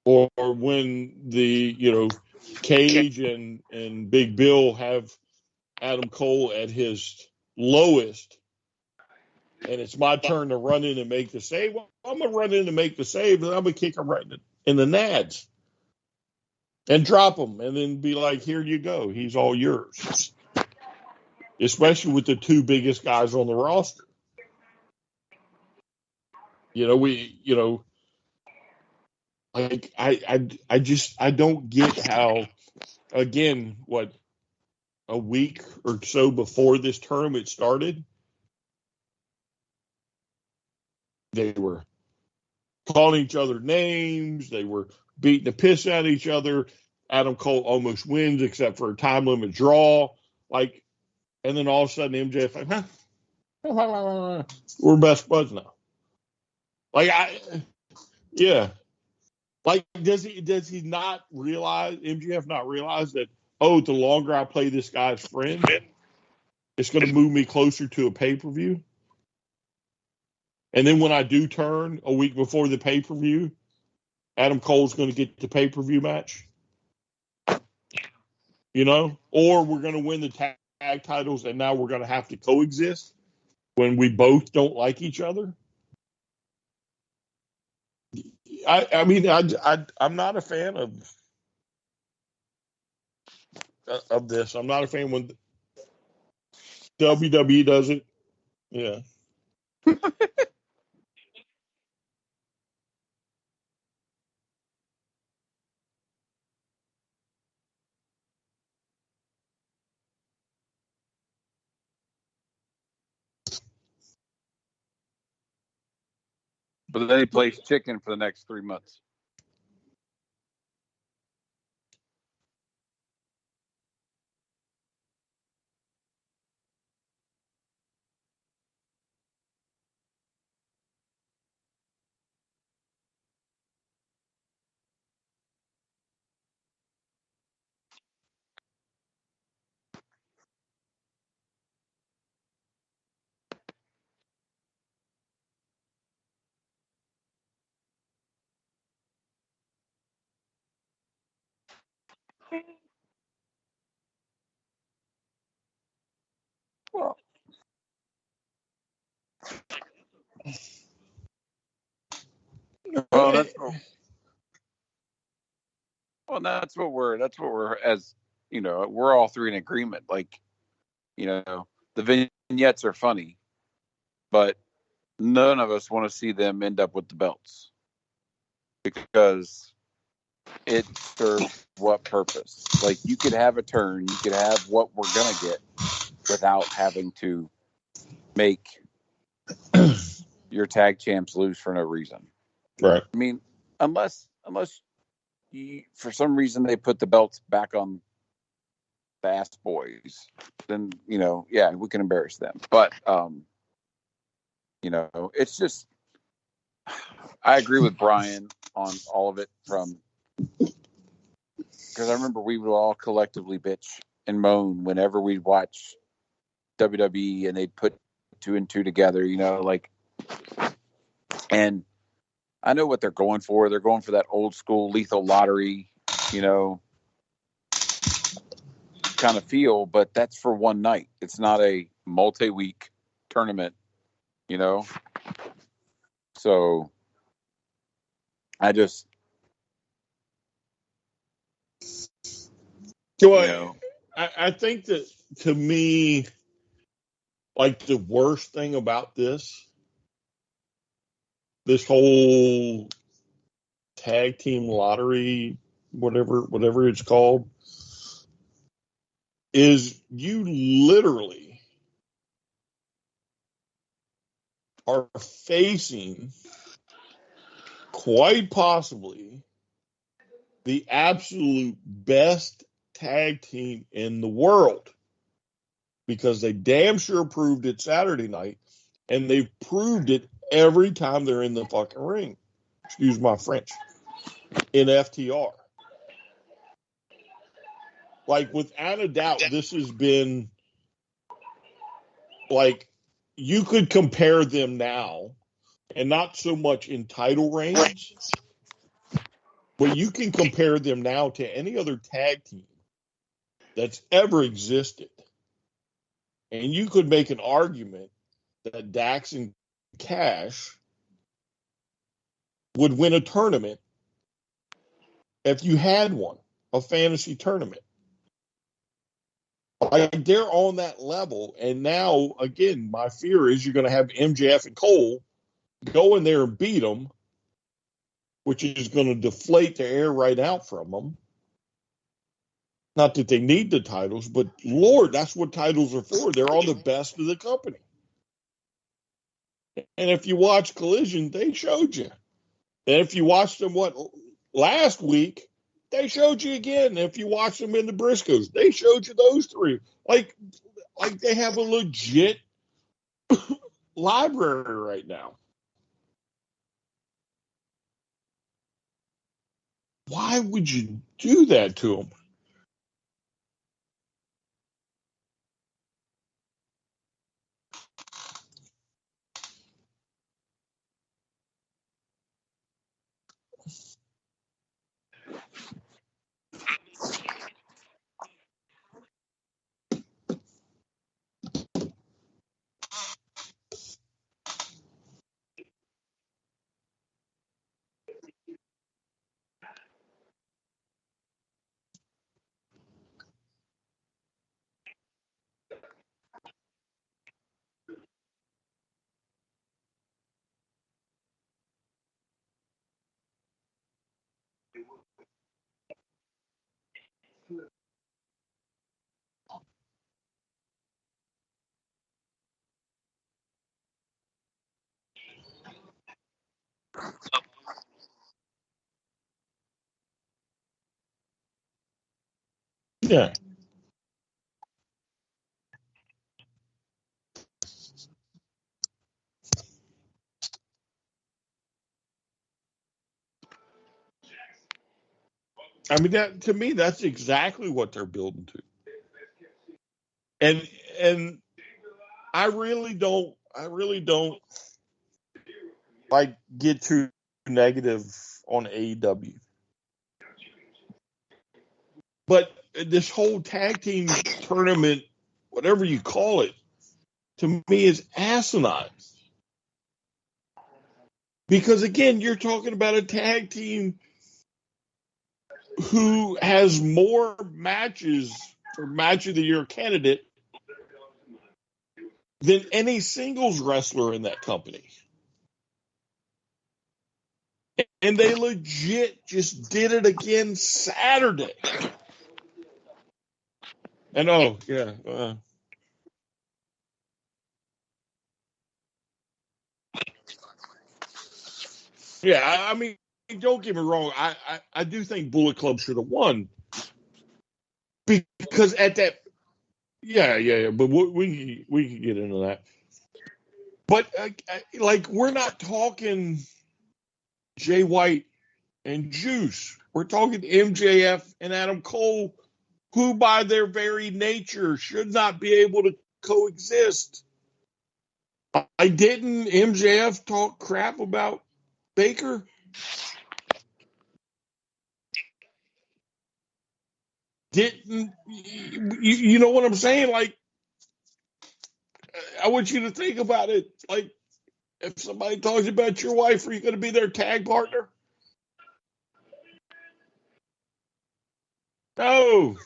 Or when Cage and Big Bill have Adam Cole at his lowest, and it's my turn to run in and make the save. Well, I'm going to run in and make the save, and I'm going to kick him right in the nads and drop him, and then be like, here you go. He's all yours. Especially with the two biggest guys on the roster. Like, I don't get how, again, what, a week or so before this tournament started, they were calling each other names. They were beating the piss out of each other. Adam Cole almost wins except for a time limit draw. Like, and then all of a sudden MJF like, we're best buds now. Like, yeah. Like, does he not realize, MJF not realize that, the longer I play this guy's friend, it's going to move me closer to a pay-per-view? And then when I do turn a week before the pay-per-view, Adam Cole's going to get the pay-per-view match? Or we're going to win the tag titles and now we're going to have to coexist when we both don't like each other? I mean, I'm not a fan of this. I'm not a fan when WWE does it. Yeah. But then he plays chicken for the next 3 months. Well, well, that's what we're as we're all three in agreement. Like, the vignettes are funny, but none of us want to see them end up with the belts because it serves what purpose? Like, you could have a turn, you could have what we're gonna get without having to make your tag champs lose for no reason. Right. I mean, unless for some reason they put the belts back on the ass boys, then we can embarrass them. But it's just, I agree with Brian on all of it, because I remember we would all collectively bitch and moan whenever we'd watch WWE and they'd put 2 and 2 together, and I know what they're going for. They're going for that old school lethal lottery, kind of feel, but that's for one night. It's not a multi-week tournament, So I just, I think that, to me, like, the worst thing about this whole tag team lottery, whatever it's called, is you literally are facing, quite possibly, the absolute best tag team in the world, because they damn sure proved it Saturday night, and they've proved it every time they're in the fucking ring. Excuse my French. In FTR. Like, without a doubt, this has been, like, you could compare them now, and not so much in title reigns, but you can compare them now to any other tag team that's ever existed. And you could make an argument that Dax and Cash would win a tournament if you had one, a fantasy tournament. Like, they're on that level. And now, again, my fear is you're going to have MJF and Cole go in there and beat them, which is going to deflate the air right out from them. Not that they need the titles, but Lord, that's what titles are for. They're all the best of the company. And if you watch Collision, they showed you. And if you watched them last week, they showed you again. And if you watch them in the Briscoes, they showed you those three. Like they have a legit library right now. Why would you do that to them? Yeah. I mean, that to me, that's exactly what they're building to. And I really don't like get too negative on AEW. But this whole tag team tournament, whatever you call it, to me is asinine. Because again, you're talking about a tag team who has more matches for match of the year candidate than any singles wrestler in that company. And they legit just did it again Saturday. And yeah, I mean, don't get me wrong. I do think Bullet Club should have won because at that, yeah. But we can get into that. But like, we're not talking Jay White and Juice. We're talking MJF and Adam Cole, who by their very nature should not be able to coexist. I didn't MJF talk crap about Baker? Didn't you know what I'm saying? Like, I want you to think about it. Like, if somebody talks about your wife, are you going to be their tag partner? No.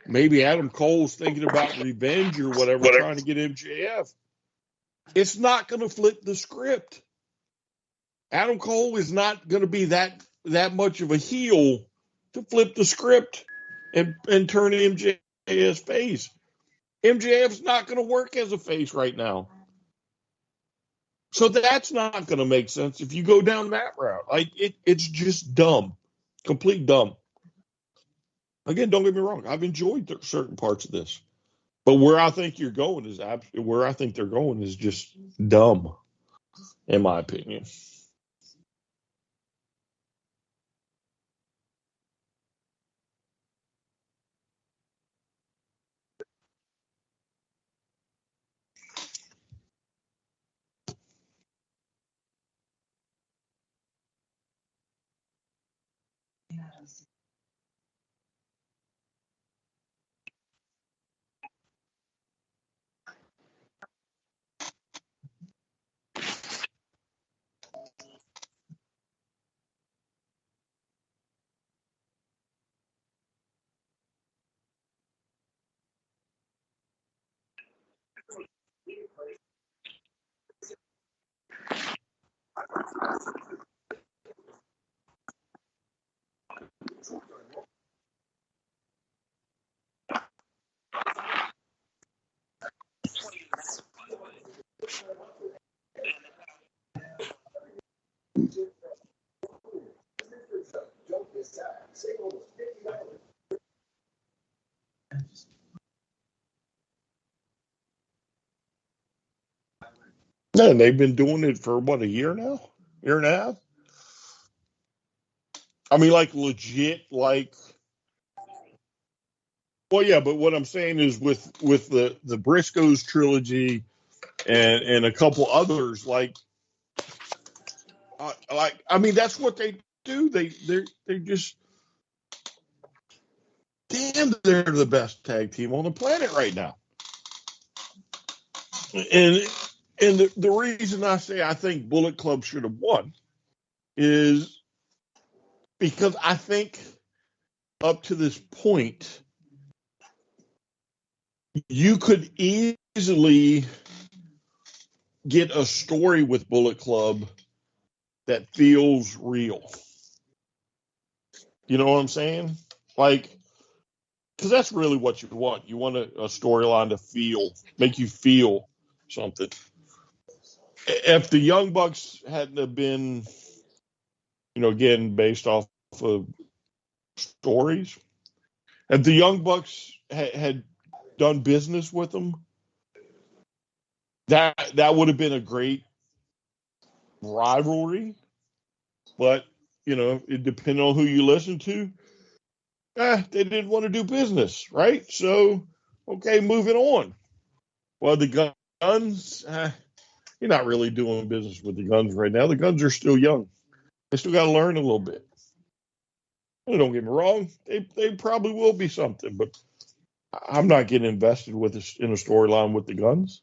Maybe Adam Cole's thinking about revenge or whatever, trying to get MJF. It's not going to flip the script. Adam Cole is not going to be that much of a heel to flip the script and turn MJF's face. MJF's not going to work as a face right now. So that's not going to make sense if you go down that route. Like, it's just dumb. Complete dumb. Again, don't get me wrong. I've enjoyed certain parts of this. But where I think they're going is just dumb, in my opinion. No, they've been doing it for what, a year now? Year and a half? I mean, like, legit, like, well, yeah, but what I'm saying is with the Briscoes trilogy and a couple others, like, I mean, that's what they do. They just, damn, they're the best tag team on the planet right now. And the reason I say I think Bullet Club should have won is because I think up to this point, you could easily get a story with Bullet Club that feels real. You know what I'm saying? Like, because that's really what you want. You want a storyline to make you feel something. if the Young Bucks hadn't have been, again, based off of stories, if the Young Bucks had done business with them, that would have been a great rivalry. But, it depended on who you listen to. They didn't want to do business, right? So, okay, moving on. Well, the Guns, you're not really doing business with the Guns right now. The Guns are still young. They still got to learn a little bit. Don't get me wrong. They probably will be something, but I'm not getting invested in a storyline with the Guns.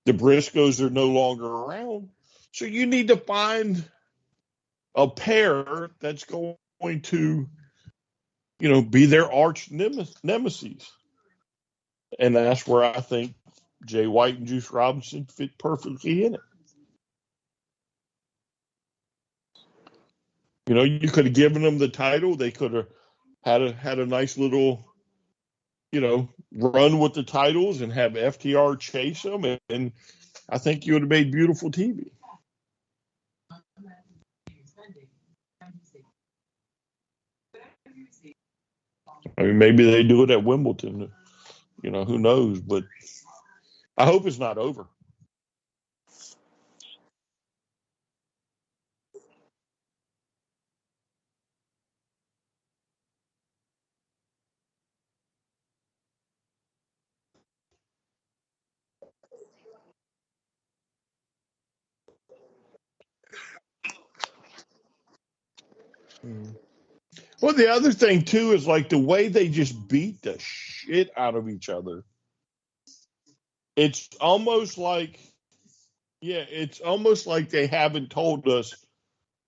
The Briscoes are no longer around. So you need to find a pair that's going to, be their arch nemesis. And that's where I think Jay White and Juice Robinson fit perfectly in it. You could have given them the title. They could have had a nice little, run with the titles and have FTR chase them. And I think you would have made beautiful TV. I mean, maybe they do it at Wimbledon. Who knows? But I hope it's not over. Well, the other thing, too, is like the way they just beat the shit out of each other. It's almost like, they haven't told us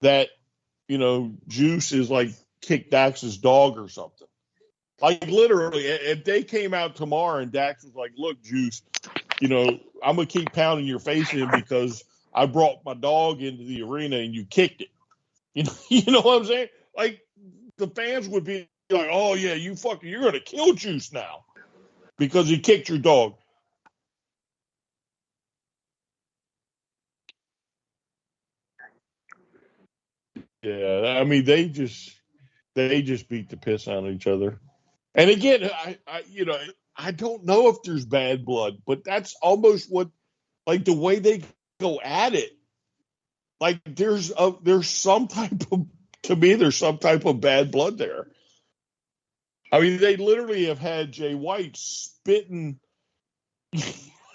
that, Juice is like kick Dax's dog or something. Like literally, if they came out tomorrow and Dax was like, look, Juice, I'm going to keep pounding your face in because I brought my dog into the arena and you kicked it. You know what I'm saying? Like, the fans would be like, oh, yeah, you're going to kill Juice now because he kicked your dog. Yeah, I mean, they just beat the piss out of each other. And again, I don't know if there's bad blood, but that's almost what, like the way they go at it. Like there's some type of, to me, there's some type of bad blood there. I mean, they literally have had Jay White spitting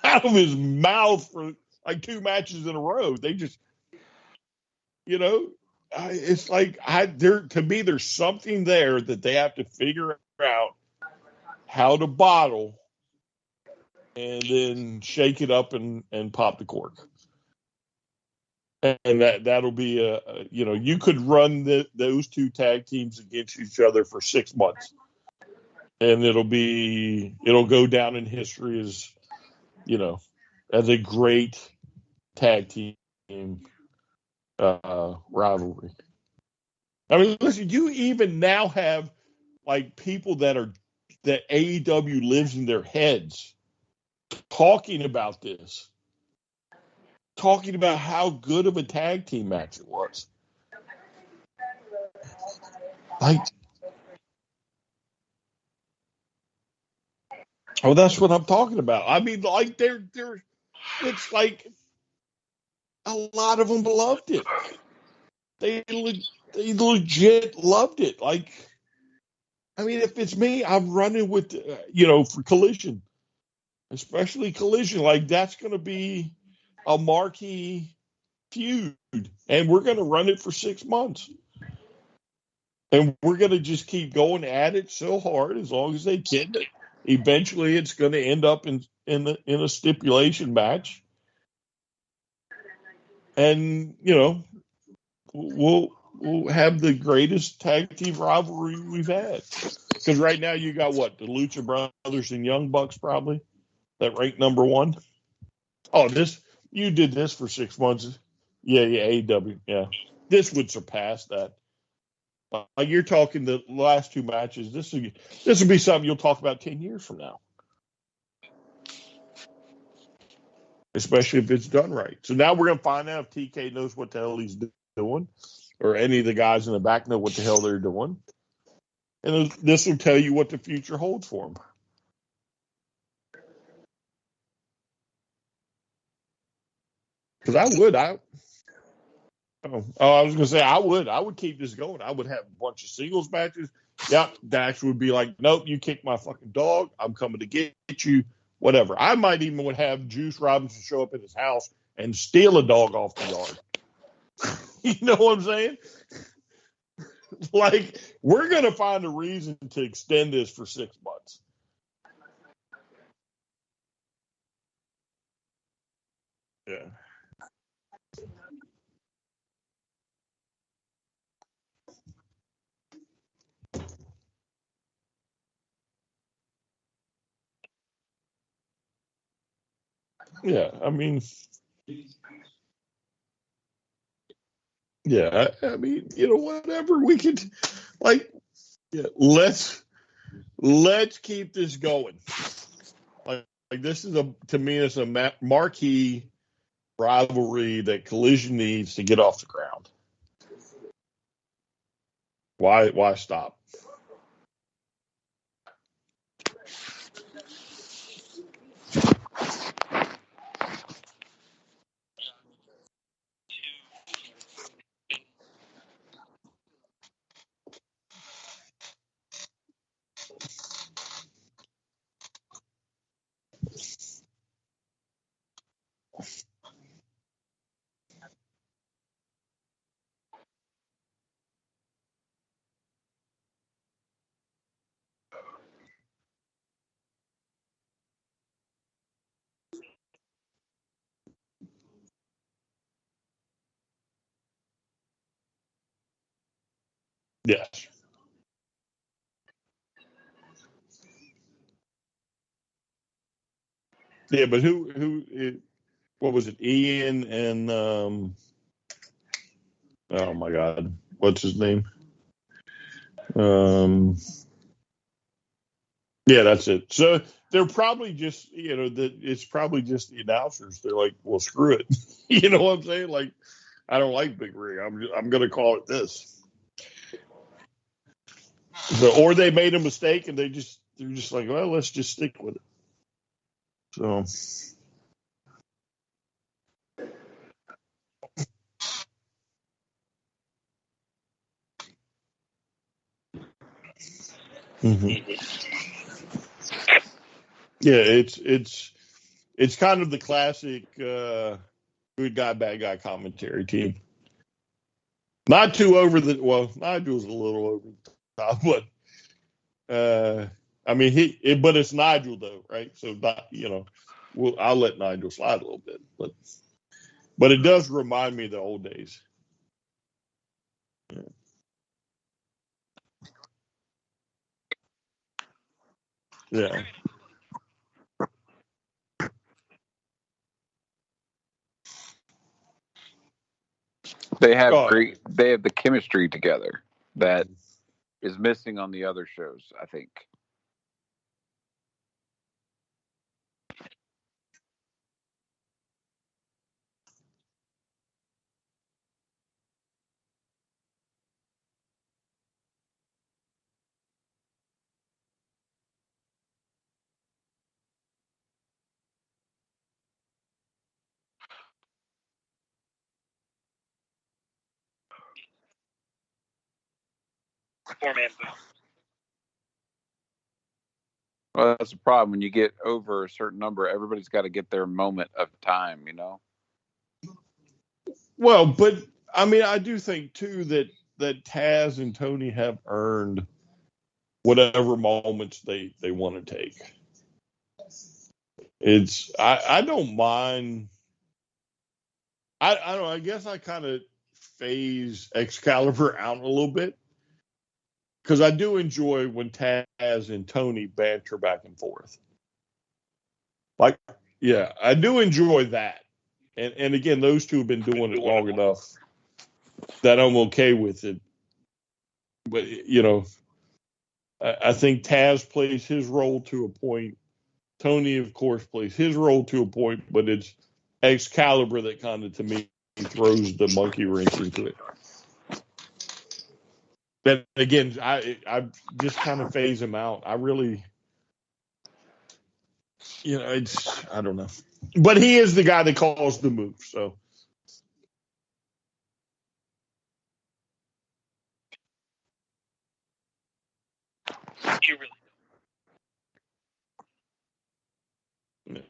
out of his mouth for like 2 matches in a row. They just, it's like to me, there's something there that they have to figure out how to bottle and then shake it up and pop the cork. And that'll be you could run those 2 tag teams against each other for 6 months, and it'll go down in history as as a great tag team rivalry. I mean, listen, you even now have like people that AEW lives in their heads talking about this. Talking about how good of a tag team match it was. Like, oh, that's what I'm talking about. I mean, like, it's like a lot of them loved it. They legit loved it. Like, I mean, if it's me, I'm running with, for Collision, especially Collision. Like, that's going to be a marquee feud, and we're going to run it for 6 months. And we're going to just keep going at it so hard as long as they can. Eventually, it's going to end up in a stipulation match. And, we'll have the greatest tag team rivalry we've had. Because right now you got what? The Lucha Brothers and Young Bucks probably that rank number 1. Oh, you did this for 6 months. Yeah, AEW. Yeah. This would surpass that. You're talking the last 2 matches. This will be something you'll talk about 10 years from now. especially if it's done right. So now we're going to find out if TK knows what the hell he's doing, or any of the guys in the back know what the hell they're doing. And this will tell you what the future holds for him. Because I was going to say I would keep this going. I would have a bunch of singles matches. Yep, Dax would be like, nope, you kicked my fucking dog. I'm coming to get you. Whatever. I might even would have Juice Robinson show up at his house and steal a dog off the yard. You know what I'm saying? Like, we're going to find a reason to extend this for 6 months. Yeah. Yeah, I mean, yeah, I mean, whatever we could, like, yeah, let's keep this going. Like this is to me, it's a marquee rivalry that Collision needs to get off the ground. Why stop? Yes. Yeah, but what was it? Ian and oh my God, what's his name? Yeah, that's it. So they're probably just, it's probably just the announcers. They're like, well, screw it. You know what I'm saying? Like, I don't like Big Rig. I'm going to call it this. So, or they made a mistake and they're just like, well, let's just stick with it. So. Mm-hmm. Yeah, it's kind of the classic good guy, bad guy commentary team. Not too over Nigel's a little over the top, but I mean but it's Nigel though, right? So not, I'll let Nigel slide a little bit, but it does remind me of the old days. Yeah. They have the chemistry together that is missing on the other shows, I think. Well, that's the problem. When you get over a certain number, everybody's got to get their moment of time, Well, but I mean, I do think too that Taz and Tony have earned whatever moments they want to take. I don't mind. I don't know. I guess I kind of phase Excalibur out a little bit because I do enjoy when Taz and Tony banter back and forth. Like, yeah, I do enjoy that. And again, those two have been doing it long enough that I'm okay with it. But, I think Taz plays his role to a point. Tony, of course, plays his role to a point, but it's Excalibur that kind of, to me, throws the monkey wrench into it. But again, I just kind of phase him out. I really, I don't know. But he is the guy that calls the move, so. You really Yeah.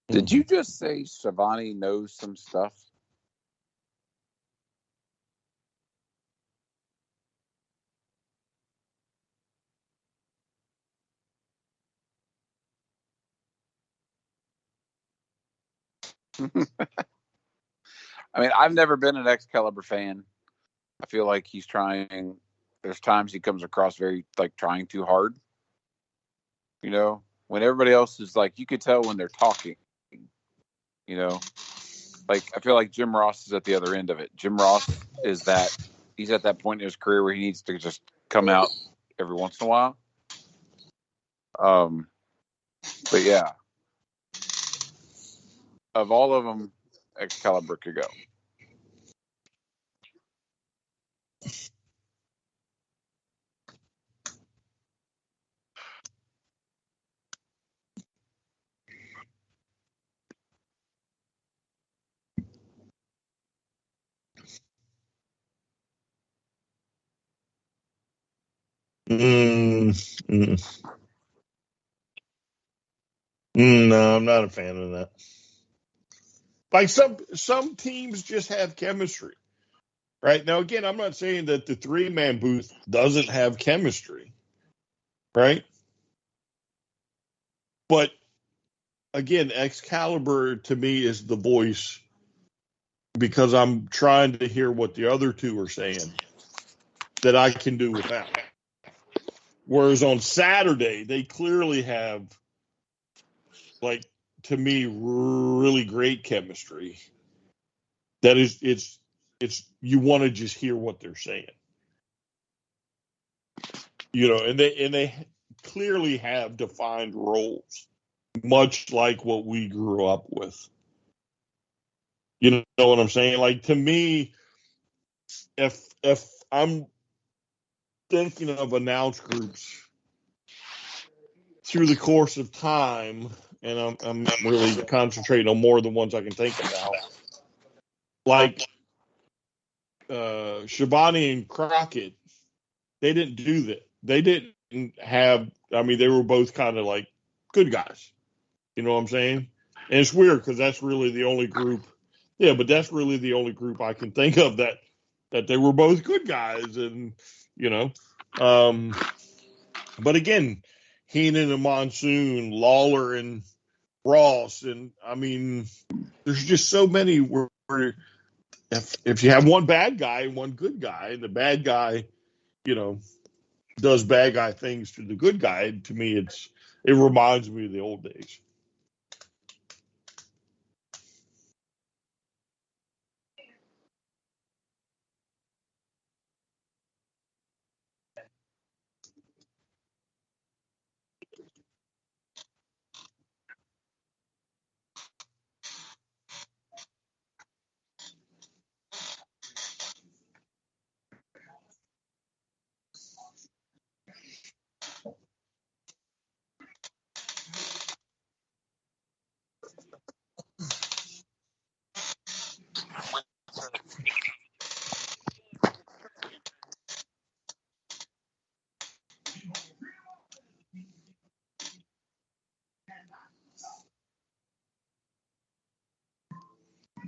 Did you just say Shivani knows some stuff? I mean, I've never been an Excalibur fan. I feel like he's trying. There's times he comes across very trying too hard. When everybody else is you could tell when they're talking. I feel like Jim Ross is at the other end of it. Jim Ross he's at that point in his career where he needs to just come out every once in a while. But yeah, of all of them, Excalibur could go. No, I'm not a fan of that. Some teams just have chemistry, right? Now, again, I'm not saying that the 3-man booth doesn't have chemistry, right? But again, Excalibur to me is the voice because I'm trying to hear what the other two are saying that I can do without. Whereas on Saturday, they clearly have, to me, really great chemistry. That is, it's you want to just hear what they're saying, and they clearly have defined roles, much like what we grew up with. You know what I'm saying? To me, if I'm thinking of announce groups through the course of time, and I'm really concentrating on more than ones I can think about, Shivani and Crockett, they didn't do that. They didn't have. I mean, they were both kind of good guys. You know what I'm saying? And it's weird because that's really the only group. Yeah, but that's really the only group I can think of that they were both good guys, and But again, Heenan and Monsoon, Lawler and Ross, and I mean, there's just so many where if you have one bad guy and one good guy, and the bad guy, does bad guy things to the good guy, to me, it reminds me of the old days.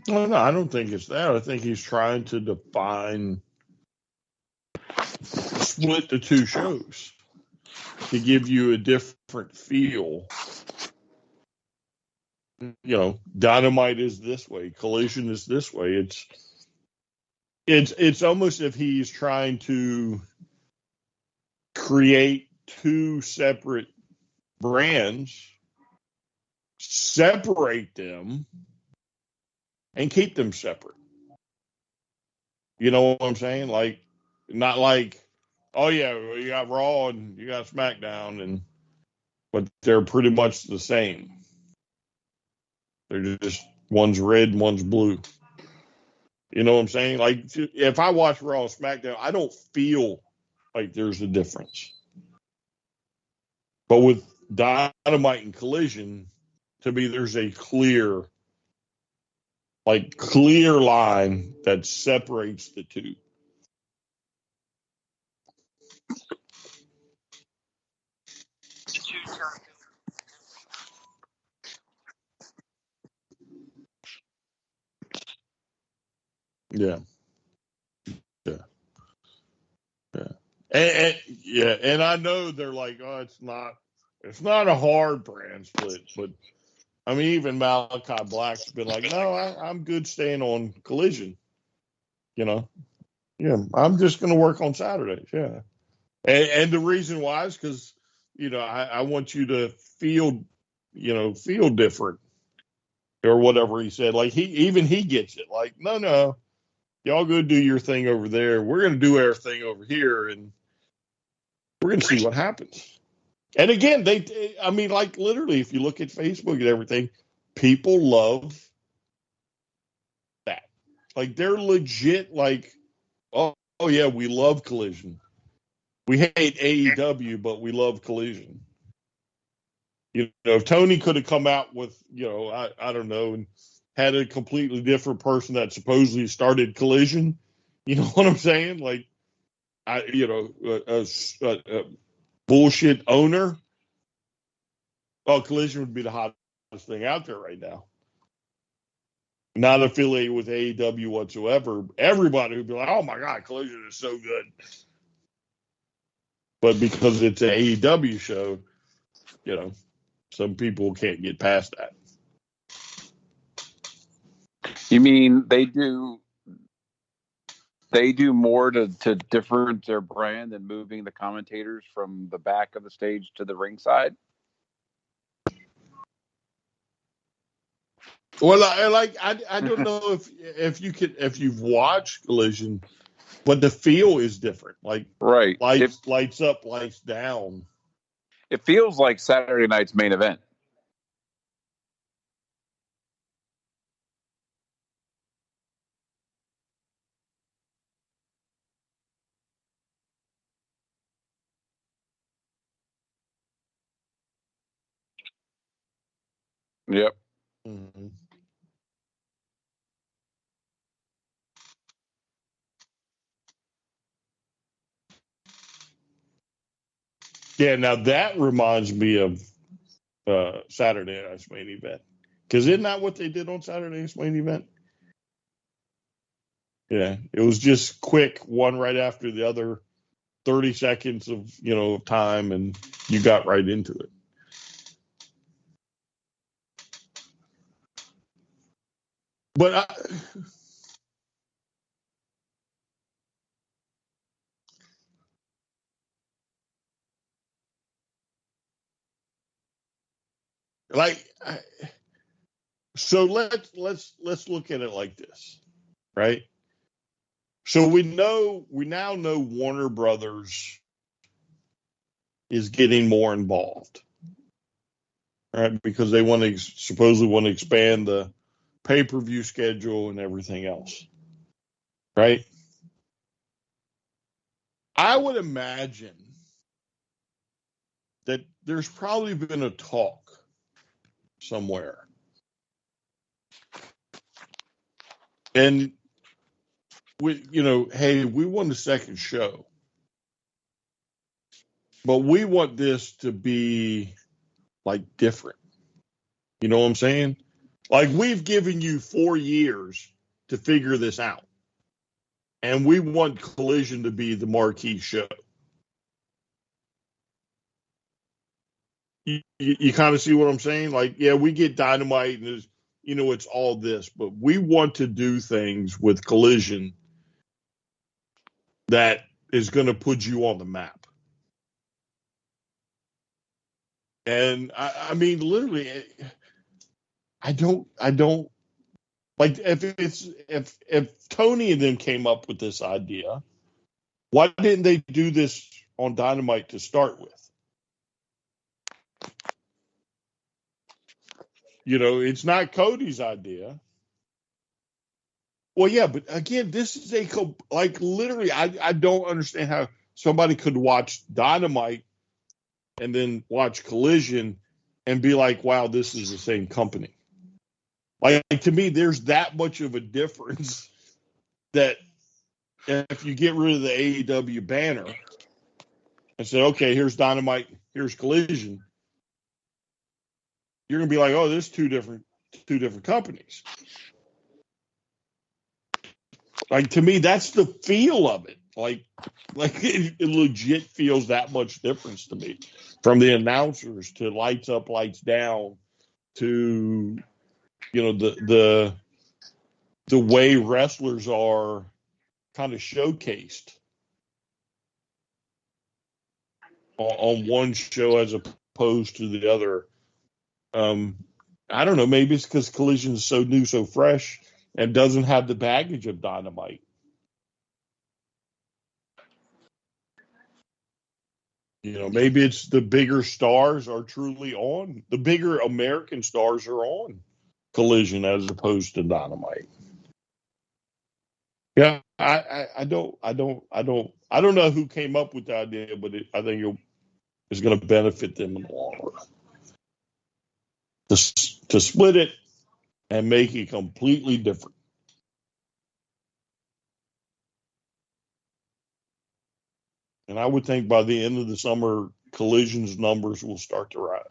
Well, no, I don't think it's that. I think he's trying to split the two shows to give you a different feel. Dynamite is this way, Collision is this way. It's almost if he's trying to create two separate brands, separate them, and keep them separate. You know what I'm saying? Like, not like, oh yeah, you got Raw and you got SmackDown, but they're pretty much the same. They're just one's red and one's blue. You know what I'm saying? Like, if I watch Raw and SmackDown, I don't feel like there's a difference. But with Dynamite and Collision, to me, there's a clear line that separates the two. Yeah. Yeah. Yeah. And I know they're like, oh, it's not a hard brand split, but I mean, even Malachi Black's been like, no, I'm good staying on Collision. You know, yeah, I'm just going to work on Saturdays. Yeah. And the reason why is because, I want you to feel different or whatever he said. Like he gets it. Like, no, y'all go do your thing over there. We're going to do our thing over here, and we're going to see what happens. And again, like literally, if you look at Facebook and everything, people love that. Like they're legit. Like, oh yeah, we love Collision. We hate AEW, but we love Collision. If Tony could have come out with, I don't know, and had a completely different person that supposedly started Collision, you know what I'm saying? Like, a bullshit owner. Oh, Collision would be the hottest thing out there right now. Not affiliated with AEW whatsoever. Everybody would be like, oh my God, Collision is so good. But because it's an AEW show, some people can't get past that. You mean they do more to different their brand than moving the commentators from the back of the stage to the ringside? Well, I don't know if you've watched Collision, but the feel is different. Like, right, lights up, lights down. It feels like Saturday night's main event. Yep. Mm-hmm. Yeah, now that reminds me of Saturday night's main event. Because isn't that what they did on Saturday night's main event? Yeah, it was just quick, one right after the other, 30 seconds of time, and you got right into it. But so let's look at it like this, right? So we now know Warner Brothers is getting more involved, right? Because they supposedly want to expand the pay-per-view schedule and everything else, right? I would imagine that there's probably been a talk somewhere. And hey, we want a second show, but we want this to be like different. You know what I'm saying? Like, we've given you 4 years to figure this out, and we want Collision to be the marquee show. You kind of see what I'm saying? Like, yeah, we get Dynamite and it's all this, but we want to do things with Collision that is going to put you on the map. And I mean, literally, I don't Like if Tony and them came up with this idea, why didn't they do this on Dynamite to start with? It's not Cody's idea. Well, yeah, but again, this is literally, I don't understand how somebody could watch Dynamite and then watch Collision and be like, wow, this is the same company. Like, to me, there's that much of a difference that if you get rid of the AEW banner and say, okay, here's Dynamite, here's Collision, you're gonna be like, oh, there's two different companies. Like, to me, that's the feel of it. Like it legit feels that much difference to me, from the announcers to lights up, lights down, to the way wrestlers are kind of showcased on one show as opposed to the other. I don't know. Maybe it's because Collision is so new, so fresh, and doesn't have the baggage of Dynamite. Maybe it's the bigger stars are truly on. The bigger American stars are on Collision as opposed to Dynamite. Yeah, I don't know who came up with the idea, but I think it's going to benefit them in the long run. To split it and make it completely different. And I would think by the end of the summer, Collision's numbers will start to rise.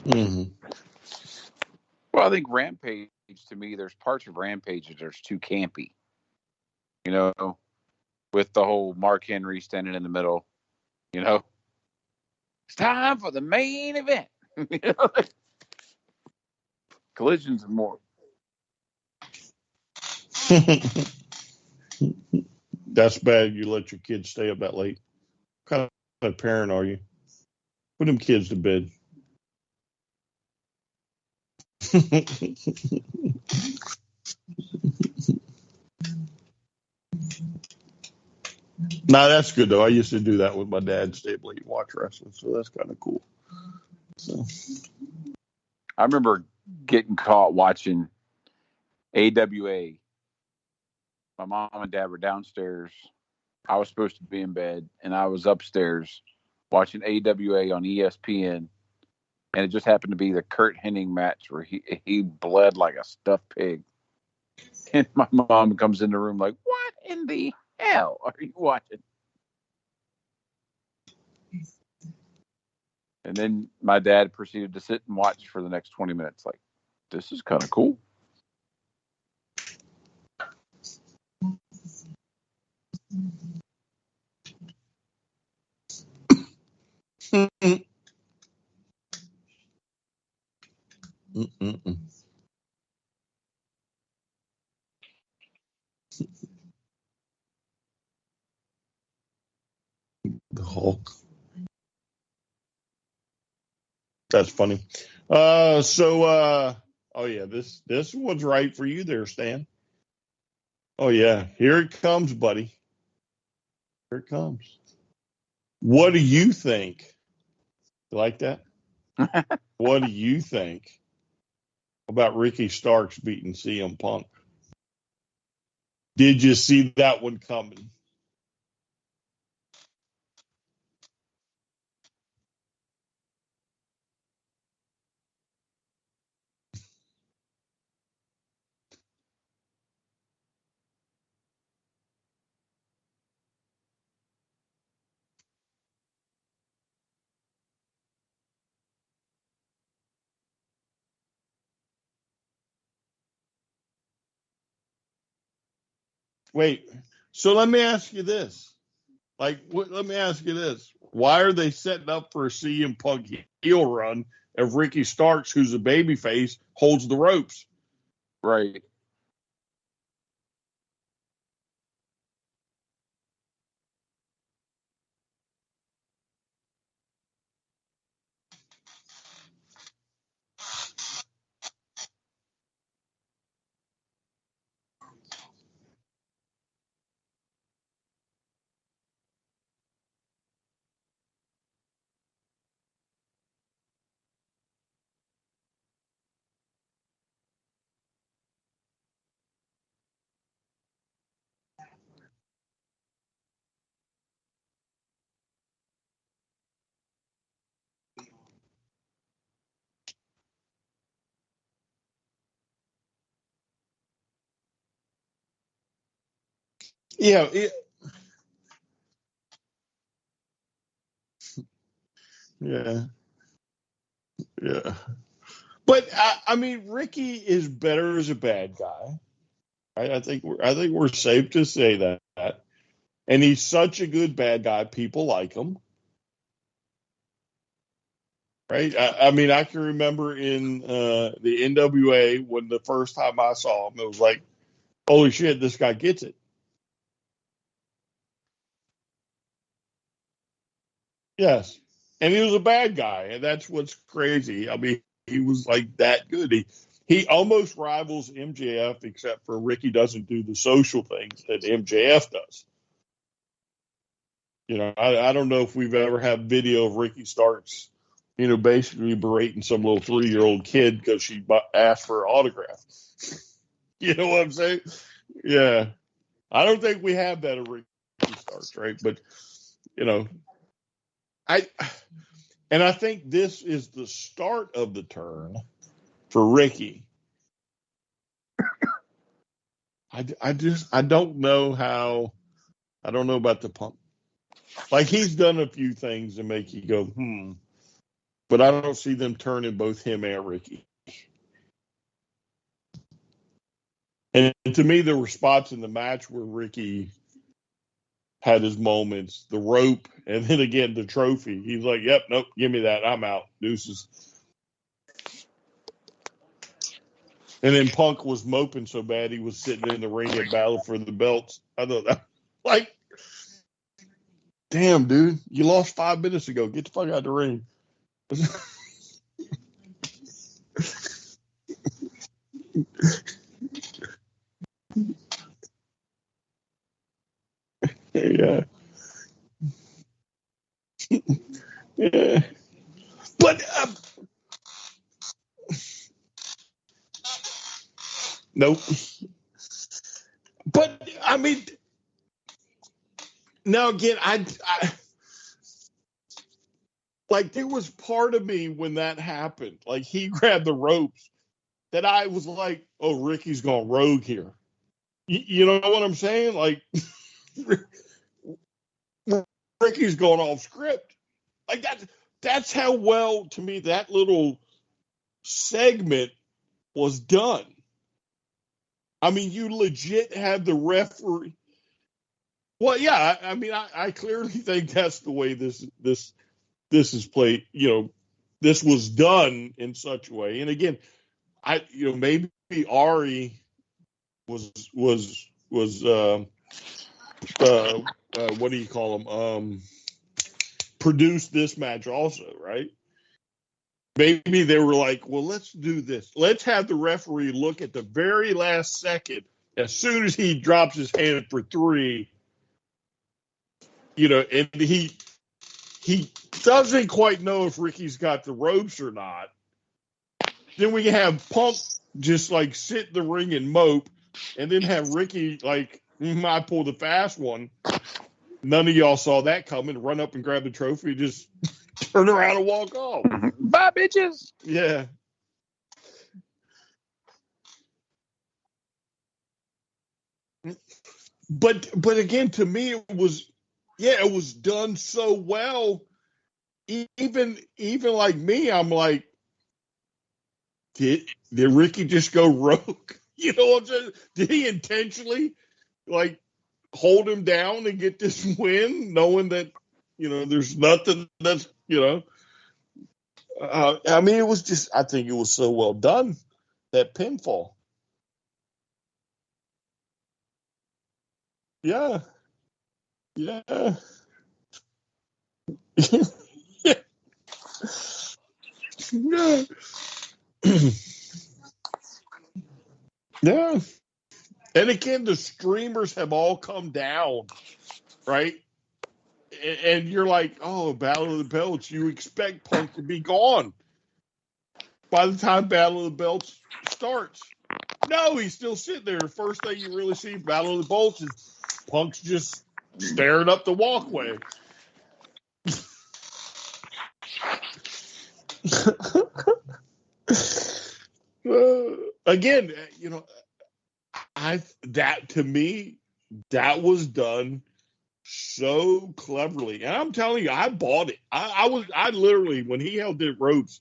Mm-hmm. Well, I think Rampage, to me, there's parts of Rampage that are too campy. With the whole Mark Henry standing in the middle. It's time for the main event. Collision's more. That's bad. You let your kids stay up that late. What kind of parent are you? Put them kids to bed. No, that's good though. I used to do that with my dad, stay up late and watch wrestling, so that's kind of cool. So. I remember getting caught watching AWA. My mom and dad were downstairs. I was supposed to be in bed, and I was upstairs watching AWA on ESPN. And it just happened to be the Kurt Hennig match where he bled like a stuffed pig. And my mom comes in the room like, what in the hell are you watching? And then my dad proceeded to sit and watch for the next 20 minutes. Like, this is kind of cool. The Hulk. That's funny. Oh yeah, this one's right for you there, Stan. Oh yeah, here it comes, buddy. Here it comes. What do you think? You like that? What do you think about Ricky Starks beating CM Punk? Did you see that one coming? Wait. So let me ask you this. Let me ask you this. Why are they setting up for a CM Punk heel run if Ricky Starks, who's a babyface, holds the ropes? Right. Yeah, yeah, yeah. But I mean, Ricky is better as a bad guy. Right? I think we're safe to say that. And he's such a good bad guy. People like him. Right? I mean, I can remember in the NWA when the first time I saw him, it was like, holy shit, this guy gets it. Yes. And he was a bad guy, and that's what's crazy. I mean, he was like that good. He almost rivals MJF, except for Ricky doesn't do the social things that MJF does. You know, I don't know if we've ever had video of Ricky Starks, you know, basically berating some little 3-year-old kid because she asked for an autograph. You know what I'm saying? Yeah. I don't think we have that at Ricky Starks, right? But, you know, I think this is the start of the turn for Ricky. I don't know I don't know about the Punk. Like, he's done a few things to make you go, but I don't see them turning both him and Ricky. And to me, there were spots in the match where Ricky had his moments, the rope, and then again, the trophy. He's like, yep, nope, give me that. I'm out. Deuces. And then Punk was moping so bad he was sitting in the ring at Battle for the Belts. I thought that, like, damn, dude, you lost 5 minutes ago. Get the fuck out of the ring. Yeah. Yeah. But, nope. But, I mean, now again, I like, there was part of me when that happened, like, he grabbed the ropes, that I was like, oh, Ricky's gone rogue here. You know what I'm saying? Like, Ricky's going off script. Like, that's how well, to me, that little segment was done. I mean, you legit have the referee. Well, yeah, I mean, I clearly think that's the way this is played. You know, this was done in such a way. And again, maybe Ari was what do you call them? Produced this match also, right? Maybe they were like, well, let's do this. Let's have the referee look at the very last second. As soon as he drops his hand for 3, you know, and he doesn't quite know if Ricky's got the ropes or not. Then we can have Punk just like sit in the ring and mope, and then have Ricky like, I pulled the fast one. None of y'all saw that coming. Run up and grab the trophy, just turn around and walk off. Bye, bitches. Yeah. But again, to me, it was done so well. Even like me, I'm like, did Ricky just go rogue? You know what I'm saying? Did he intentionally like hold him down and get this win, knowing that, there's nothing that's, I mean, it was just, I think it was so well done, that pinfall. Yeah. Yeah. Yeah. Yeah. And again, the streamers have all come down, right? And you're like, oh, Battle of the Belts, you expect Punk to be gone by the time Battle of the Belts starts. No, he's still sitting there. First thing you really see Battle of the Belts is Punk's just staring up the walkway. Again, that to me, that was done so cleverly, and I'm telling you, I bought it. I literally, when he held the ropes,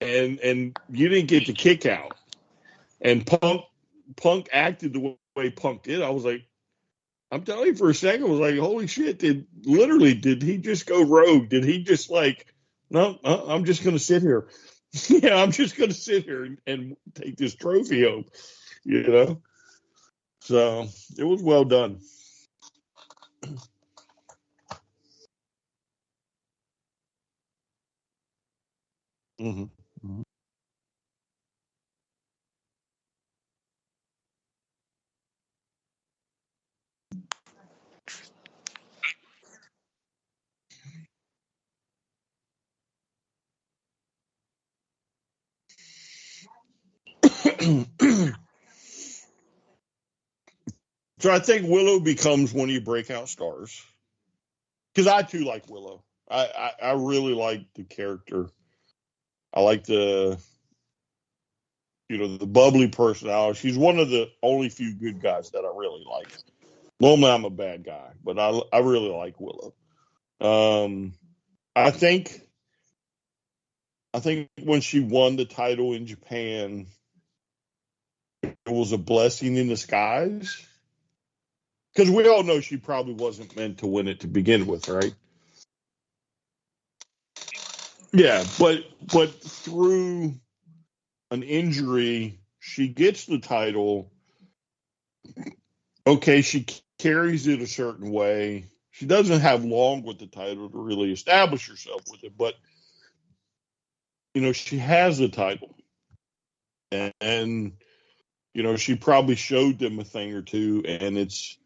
and you didn't get the kick out, and Punk acted the way Punk did. I was like, I'm telling you, for a second, I was like, holy shit! Did he just go rogue? Did he just like, no, I'm just going to sit here. Yeah, I'm just going to sit here and take this trophy home. So it was well done. Mm-hmm. So I think Willow becomes one of your breakout stars, because I too like Willow. I really like the character. I like the the bubbly personality. She's one of the only few good guys that I really like. Normally I'm a bad guy, but I really like Willow. I think when she won the title in Japan, it was a blessing in disguise, because we all know she probably wasn't meant to win it to begin with, right? Yeah, but through an injury, she gets the title. Okay, she carries it a certain way. She doesn't have long with the title to really establish herself with it, but she has the title, and she probably showed them a thing or two, and it's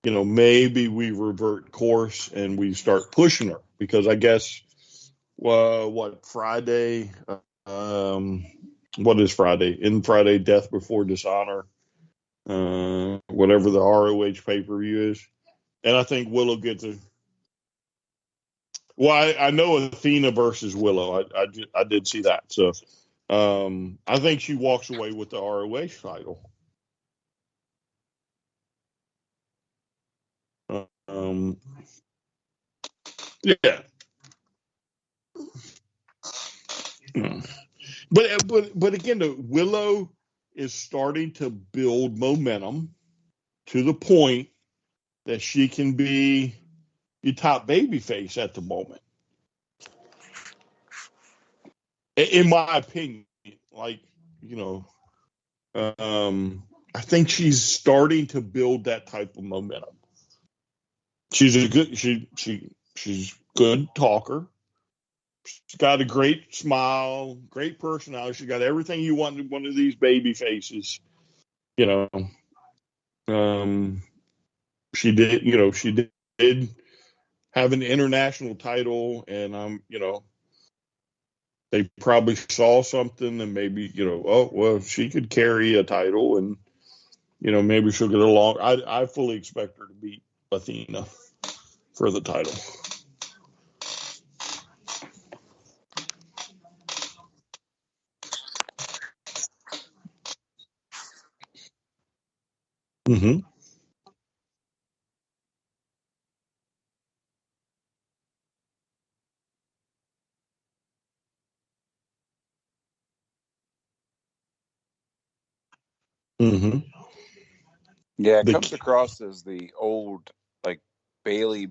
maybe we revert course and we start pushing her, because I guess what Friday, what is Friday? In Friday, Death Before Dishonor, whatever the ROH pay-per-view is. And I think Willow gets a. Well, I know Athena versus Willow. I did see that. So I think she walks away with the ROH title. Um, yeah. But again, the Willow is starting to build momentum to the point that she can be your top babyface at the moment. In my opinion, like, I think she's starting to build that type of momentum. She's a good she's good talker. She's got a great smile, great personality. She's got everything you want in one of these baby faces. You know, she did. She did have an international title, and they probably saw something, and maybe oh well, she could carry a title, and maybe she'll get along. I fully expect her to beat Athena for the title. Mm-hmm. Mm-hmm. Yeah, it comes across as the old, like, Bailey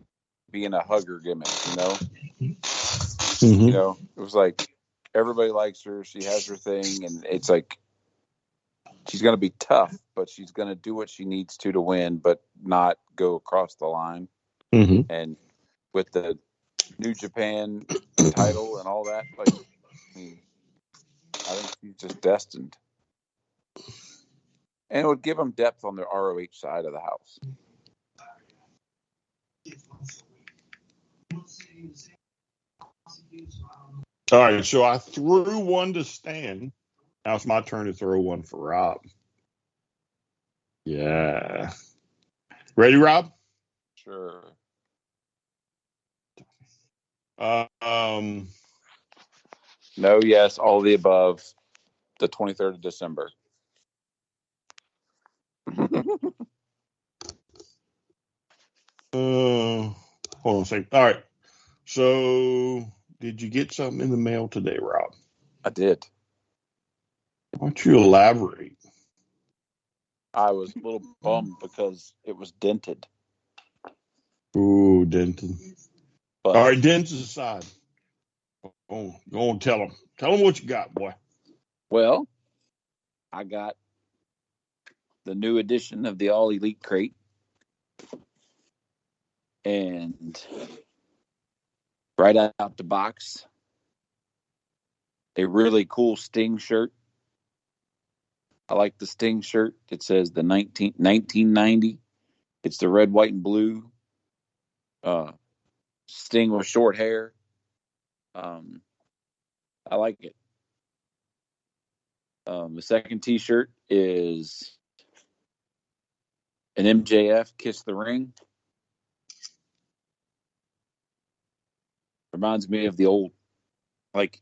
being a hugger gimmick, you know? Mm-hmm. You know, it was like everybody likes her. She has her thing, and it's like she's going to be tough, but she's going to do what she needs to win, but not go across the line. Mm-hmm. And with the New Japan title and all that, like, I mean, I think she's just destined. And it would give them depth on the ROH side of the house. All right, so I threw one to Stan. Now it's my turn to throw one for Rob. Yeah. Ready, Rob? Sure. No, yes, all of the above. The 23rd of December. Hold on a second. All right. So, did you get something in the mail today, Rob? I did. Why don't you elaborate? I was a little bummed because it was dented. Ooh, Denton. But, all right, Denton's aside. Oh, go on, tell him. Tell him what you got, boy. well, I got the new edition of the All Elite crate. And right out the box, a really cool Sting shirt. I like the Sting shirt. It says the 1990. It's the red, white, and blue. Sting with short hair. I like it. The second T-shirt is an MJF Kiss the Ring. Reminds me of the old, like,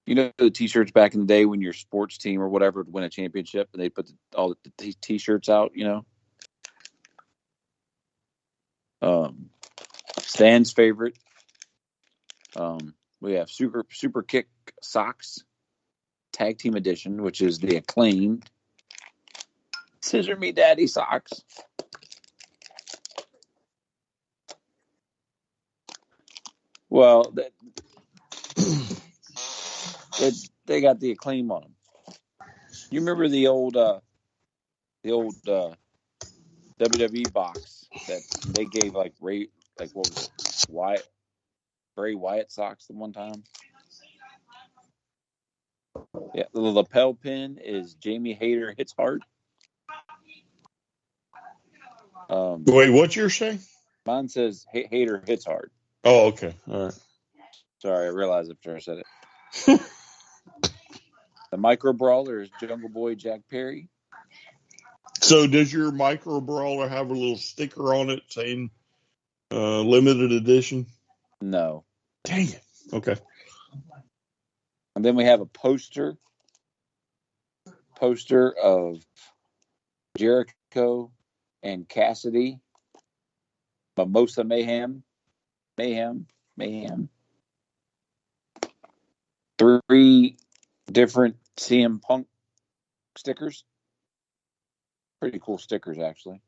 you know, the T-shirts back in the day when your sports team or whatever would win a championship and they put all the T-shirts out, you know. Stan's favorite. We have Super Kick socks, Tag Team Edition, which is the acclaimed Scissor Me Daddy socks. Well, they got the acclaim on them. You remember the old WWE box that they gave like what was it? Bray Wyatt socks the one time? Yeah, the lapel pin is Jamie Hayter Hits Hard. Wait, what's your saying? Mine says Hayter Hits Hard. Oh, okay. All right. Sorry, I realized after I said it. The micro brawler is Jungle Boy Jack Perry. So does your micro brawler have a little sticker on it saying limited edition? No. Dang it. Okay. And then we have a poster of Jericho and Cassidy. Mimosa Mayhem. 3 different CM Punk stickers. Pretty cool stickers, actually.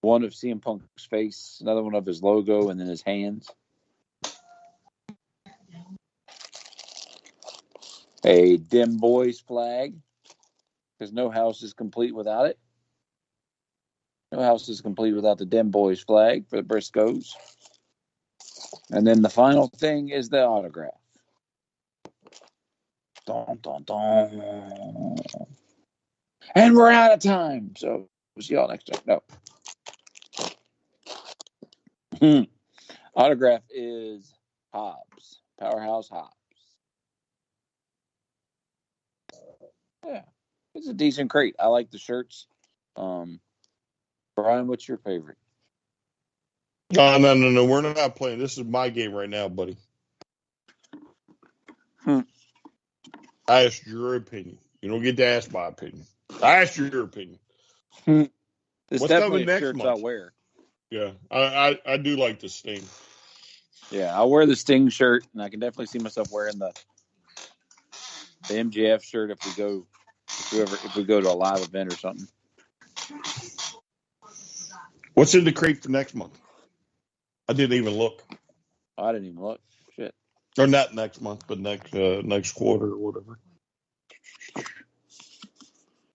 One of CM Punk's face, another one of his logo, and then his hands. A Dim Boys flag, because no house is complete without it. No house is complete without the Dim Boys flag for the Briscoes. And then the final thing is the autograph. Dun, dun, dun. And we're out of time. So we'll see y'all next time. No. Autograph is Hobbs. Powerhouse Hobbs. Yeah. It's a decent crate. I like the shirts. Brian, what's your favorite? No. We're not playing. This is my game right now, buddy. I asked your opinion. You don't get to ask my opinion. I asked your opinion. This What's definitely coming next shirts month? I'll wear. Yeah, I do like the Sting. Yeah, I'll wear the Sting shirt, and I can definitely see myself wearing the MJF shirt if we go to a live event or something. What's in the crate for next month? I didn't even look. I didn't even look. Shit. Or not next month, but next quarter or whatever.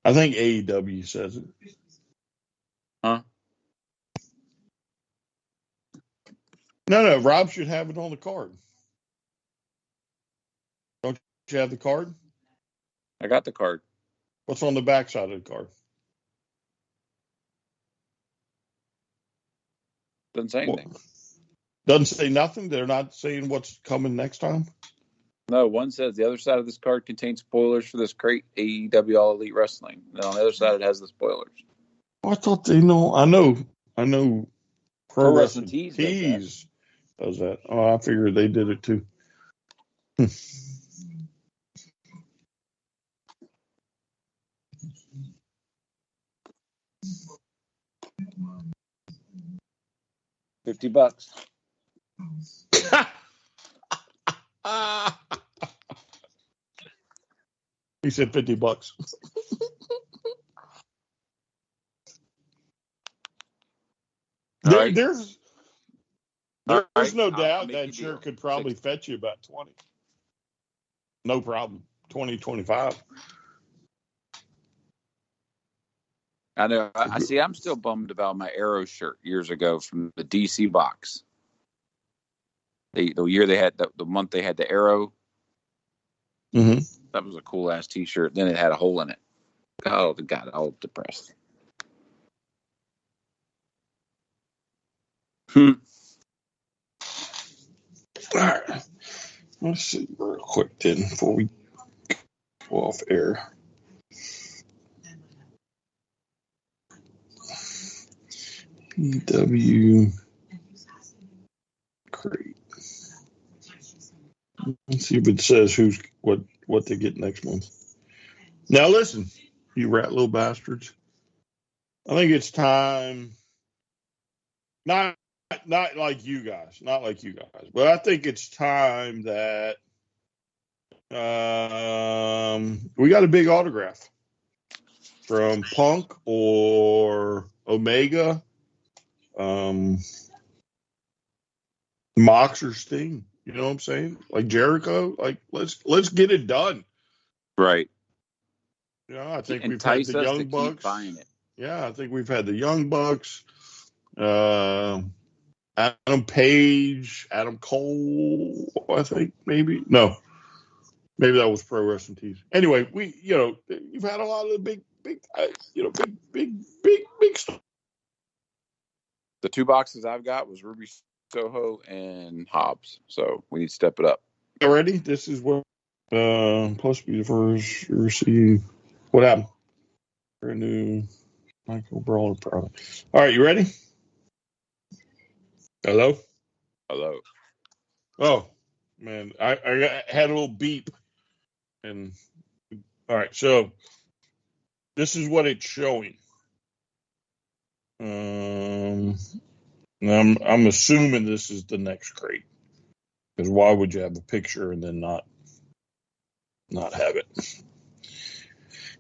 I think AEW says it. Huh? No, Rob should have it on the card. Don't you have the card? I got the card. What's on the back side of the card? Doesn't say anything. Doesn't say nothing? They're not saying what's coming next time? No, one says the other side of this card contains spoilers for this crate, AEW All Elite Wrestling. And on the other side, it has the spoilers. Oh, I thought they know. I know. Pro Wrestling Tees does that. Oh, I figured they did it too. $50. He said $50. Right. There's right. no doubt that that shirt could probably fetch you about 20. No problem. 20, 25. I know. I see. I'm still bummed about my Arrow shirt years ago from the DC box. The year they had the month they had the Arrow. Mm-hmm. That was a cool ass T-shirt. Then it had a hole in it. Oh, God, I was depressed. All right. Let's see real quick then before we go off air. PW crate. Let's see if it says what they get next month. Now listen, you rat little bastards. I think it's time. Not like you guys, but I think it's time that we got a big autograph from Punk or Omega, Mox or Sting. You know what I'm saying? Like Jericho. Like let's get it done. Right. You know, I think we've had the Young Bucks. Keep buying it. Yeah, I think we've had the Young Bucks. Adam Page, Adam Cole, I think maybe. No, maybe that was Pro Wrestling Tees. Anyway, you've had a lot of the big stuff. The two boxes I've got was Ruby Soho and Hobbs, so we need to step it up. Already, this is what plus be the first receive. What happened? Brand new Michael Brawler product. All right, you ready? Hello. Oh man, I had a little beep, and all right, so this is what it's showing. I'm assuming this is the next crate, because why would you have a picture and then not have it?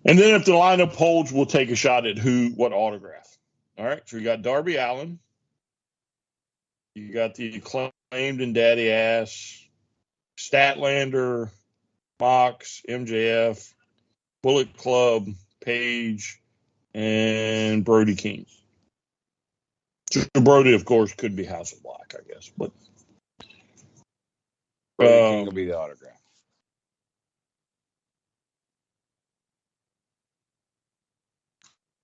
And then if the lineup holds, we'll take a shot at what autograph. All right, so you got Darby Allin, you got the Acclaimed and Daddy Ass, Statlander, Mox, MJF, Bullet Club, Page, and Brody King. So Brody, of course, could be House of Black, I guess, but Brody King will be the autograph.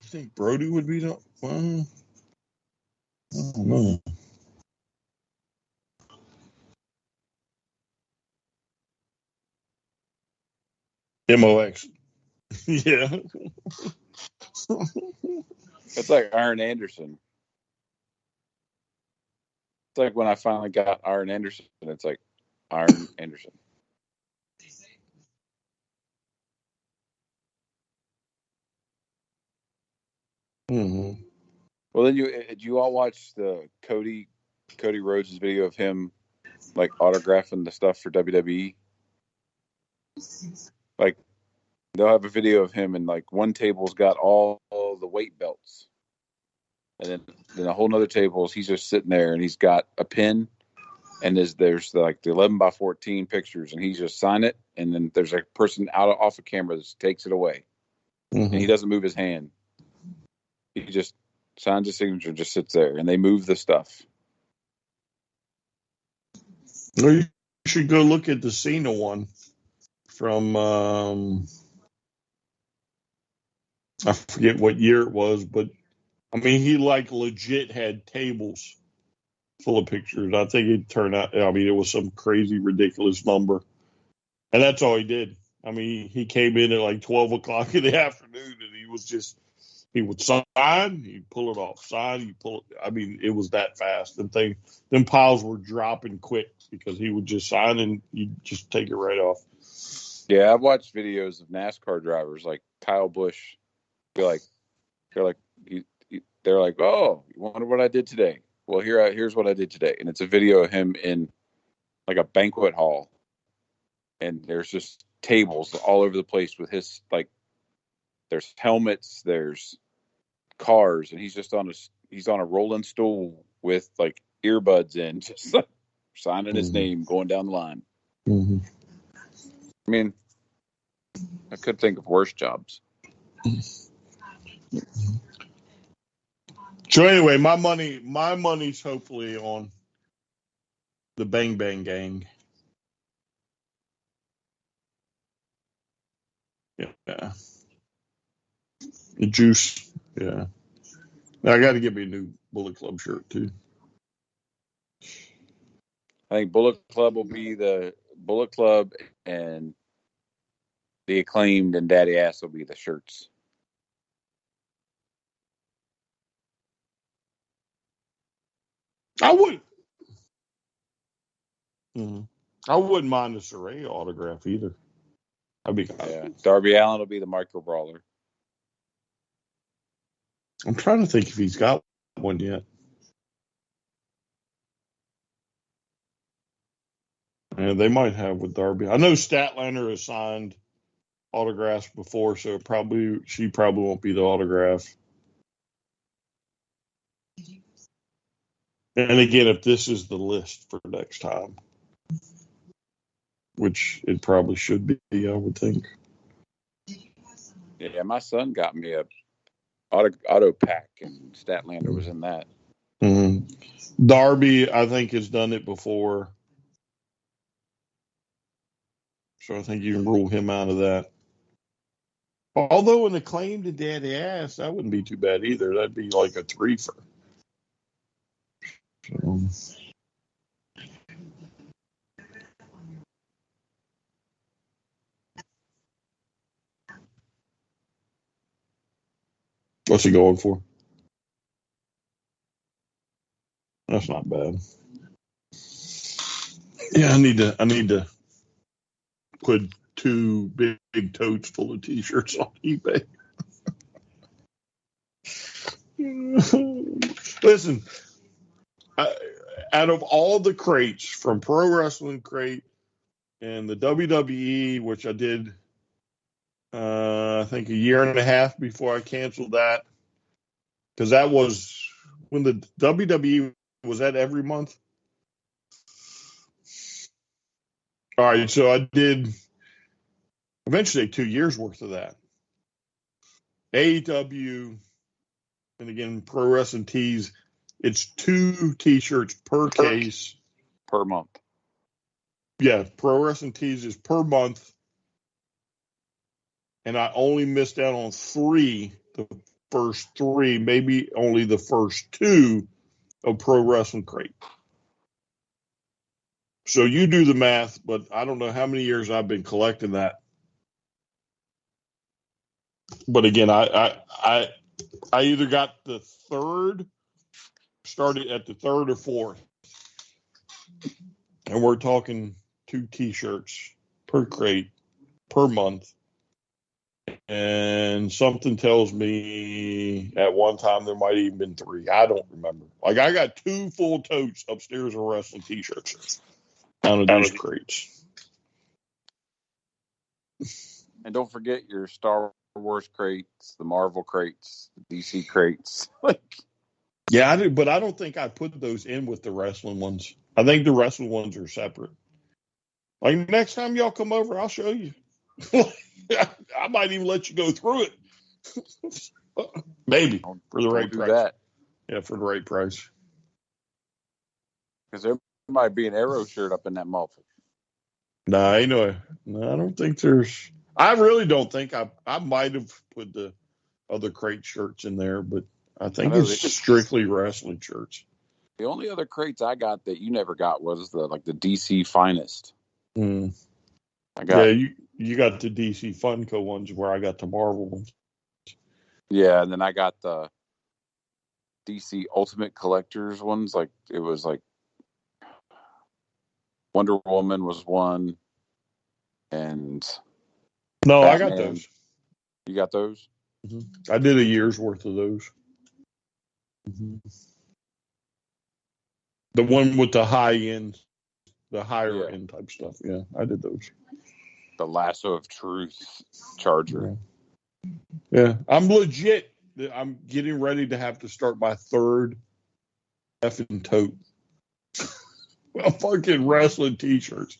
You think Brody would be the? Well, I don't know. MOX. Yeah. It's like Arn Anderson. It's like when I finally got Arn Anderson, it's like Arn Anderson. Mm-hmm. Well, then did you all watch the Cody Rhodes' video of him like autographing the stuff for WWE? Like They'll have a video of him, and like one table's got all the weight belts, and then a whole nother table, he's just sitting there, and he's got a pen, and there's like the 11x14 pictures, and he's just sign it, and then there's a person off of camera that takes it away, and he doesn't move his hand. He just signs his signature, just sits there, and they move the stuff. Well, you should go look at the Cena one from I forget what year it was, but I mean, he like legit had tables full of pictures. I think it turned out, I mean, it was some crazy, ridiculous number. And that's all he did. I mean, he came in at like 12 o'clock in the afternoon, and he would sign, he'd pull it off, sign, he'd pull it. I mean, it was that fast. Them piles were dropping quick because he would just sign and you'd just take it right off. Yeah, I've watched videos of NASCAR drivers like Kyle Busch. They're like, oh, you wonder what I did today? Well, here's what I did today, and it's a video of him in like a banquet hall, and there's just tables all over the place with his like, there's helmets, there's cars, and he's just on a rolling stool with like earbuds in, just like signing his name, going down the line. Mm-hmm. I mean, I could think of worse jobs. So anyway, my money's hopefully on the Bang Bang Gang. Yeah. The Juice. Yeah. Now I got to get me a new Bullet Club shirt too. I think Bullet Club will be the Bullet Club, and the Acclaimed and Daddy Ass will be the shirts. I wouldn't mind the Saraya autograph either. That'd be kind of cool. Darby Allin will be the Micro Brawler. I'm trying to think if he's got one yet. Yeah, they might have with Darby. I know Statlander has signed autographs before, so she probably won't be the autograph. And again, if this is the list for next time, which it probably should be, I would think. Yeah, my son got me a auto pack, and Statlander was in that. Mm-hmm. Darby, I think, has done it before. So I think you can rule him out of that. Although an Acclaimed to Daddy Ass, that wouldn't be too bad either. That'd be like a threefer. What's he going for? That's not bad. Yeah, I need to put 2 big totes full of T-shirts on eBay. Listen, out of all the crates from Pro Wrestling Crate and the WWE, which I did, I think a year and a half before I canceled that, because that was when the WWE was that every month. All right, so I did eventually 2 years worth of that. AEW, and again, Pro Wrestling Tees, it's 2 T-shirts per case. Per month. Yeah, Pro Wrestling Tees is per month. And I only missed out on 3, the first 3, maybe only the first 2 of Pro Wrestling Crate. So you do the math, but I don't know how many years I've been collecting that. But again, I either got the 3rd, started at the 3rd or 4th. And we're talking 2 T-shirts per crate per month. And something tells me at one time there might have even been 3. I don't remember. Like, I got 2 full totes upstairs of wrestling T-shirts out of these crates. And don't forget your Star Wars crates, the Marvel crates, the DC crates. Like, yeah, I do, but I don't think I put those in with the wrestling ones. I think the wrestling ones are separate. Like next time y'all come over, I'll show you. I might even let you go through it. Maybe for the right price. That. Yeah, for the right price. Because there might be an Arrow shirt up in that motherfucker. Nah, I don't think there's. I really don't think I might have put the other crate shirts in there, but I think it's strictly wrestling shirts. The only other crates I got that you never got was the DC Finest. I got you got the DC Funko ones where I got the Marvel ones. Yeah, and then I got the DC Ultimate Collectors ones. Like it was like Wonder Woman was one, and no, Batman. I got those. You got those? Mm-hmm. I did a year's worth of those. Mm-hmm. The one with the high end, the higher end type stuff. Yeah, I did those. The Lasso of Truth Charger. Yeah, I'm legit. I'm getting ready to have to start my third effing tote. Well, fucking wrestling t-shirts.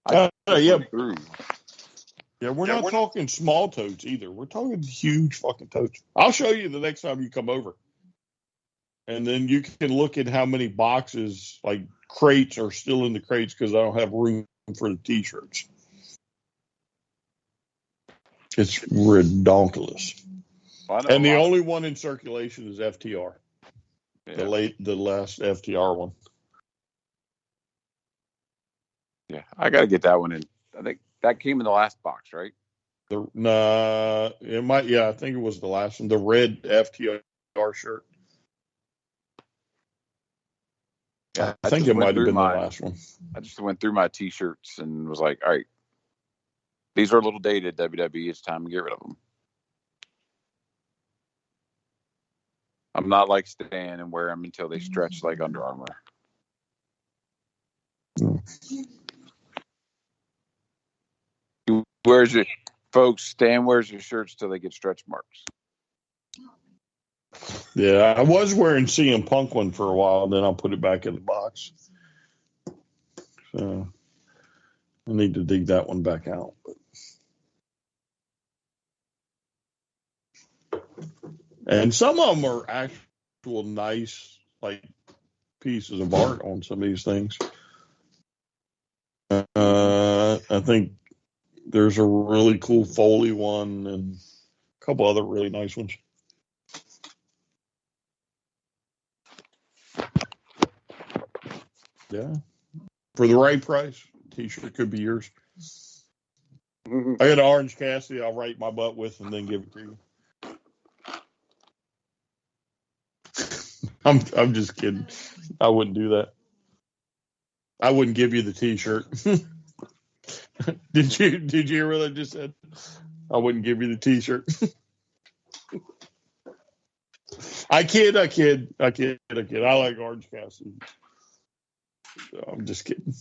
Yeah, we're not talking small totes either. We're talking huge fucking totes. I'll show you the next time you come over. And then you can look at how many boxes, like crates, are still in the crates because I don't have room for the t-shirts. It's redonkulous. And the only one in circulation is FTR. Yeah. The last FTR one. Yeah, I got to get that one in. I think that came in the last box, right? It might. Yeah, I think it was the last one. The red FTR shirt. Yeah, I think it might have been the last one. I just went through my t-shirts and was like, all right, these are a little dated, WWE. It's time to get rid of them. I'm not like Stan and wear them until they stretch like Under Armour. Where's your folks? Stan wears your shirts till they get stretch marks. Yeah, I was wearing CM Punk one for a while, then I'll put it back in the box. So I need to dig that one back out. And some of them are actual nice, like, pieces of art on some of these things. I think there's a really cool Foley one and a couple other really nice ones. Yeah. For the right price, t-shirt could be yours. Mm-hmm. I got an Orange Cassidy I'll write my butt with and then give it to you. I'm just kidding. I wouldn't do that. I wouldn't give you the t-shirt. Did you hear what I just said? I wouldn't give you the t-shirt. I kid. I like Orange Cassidy. So I'm just kidding.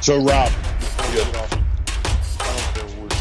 So, Rob, before we get off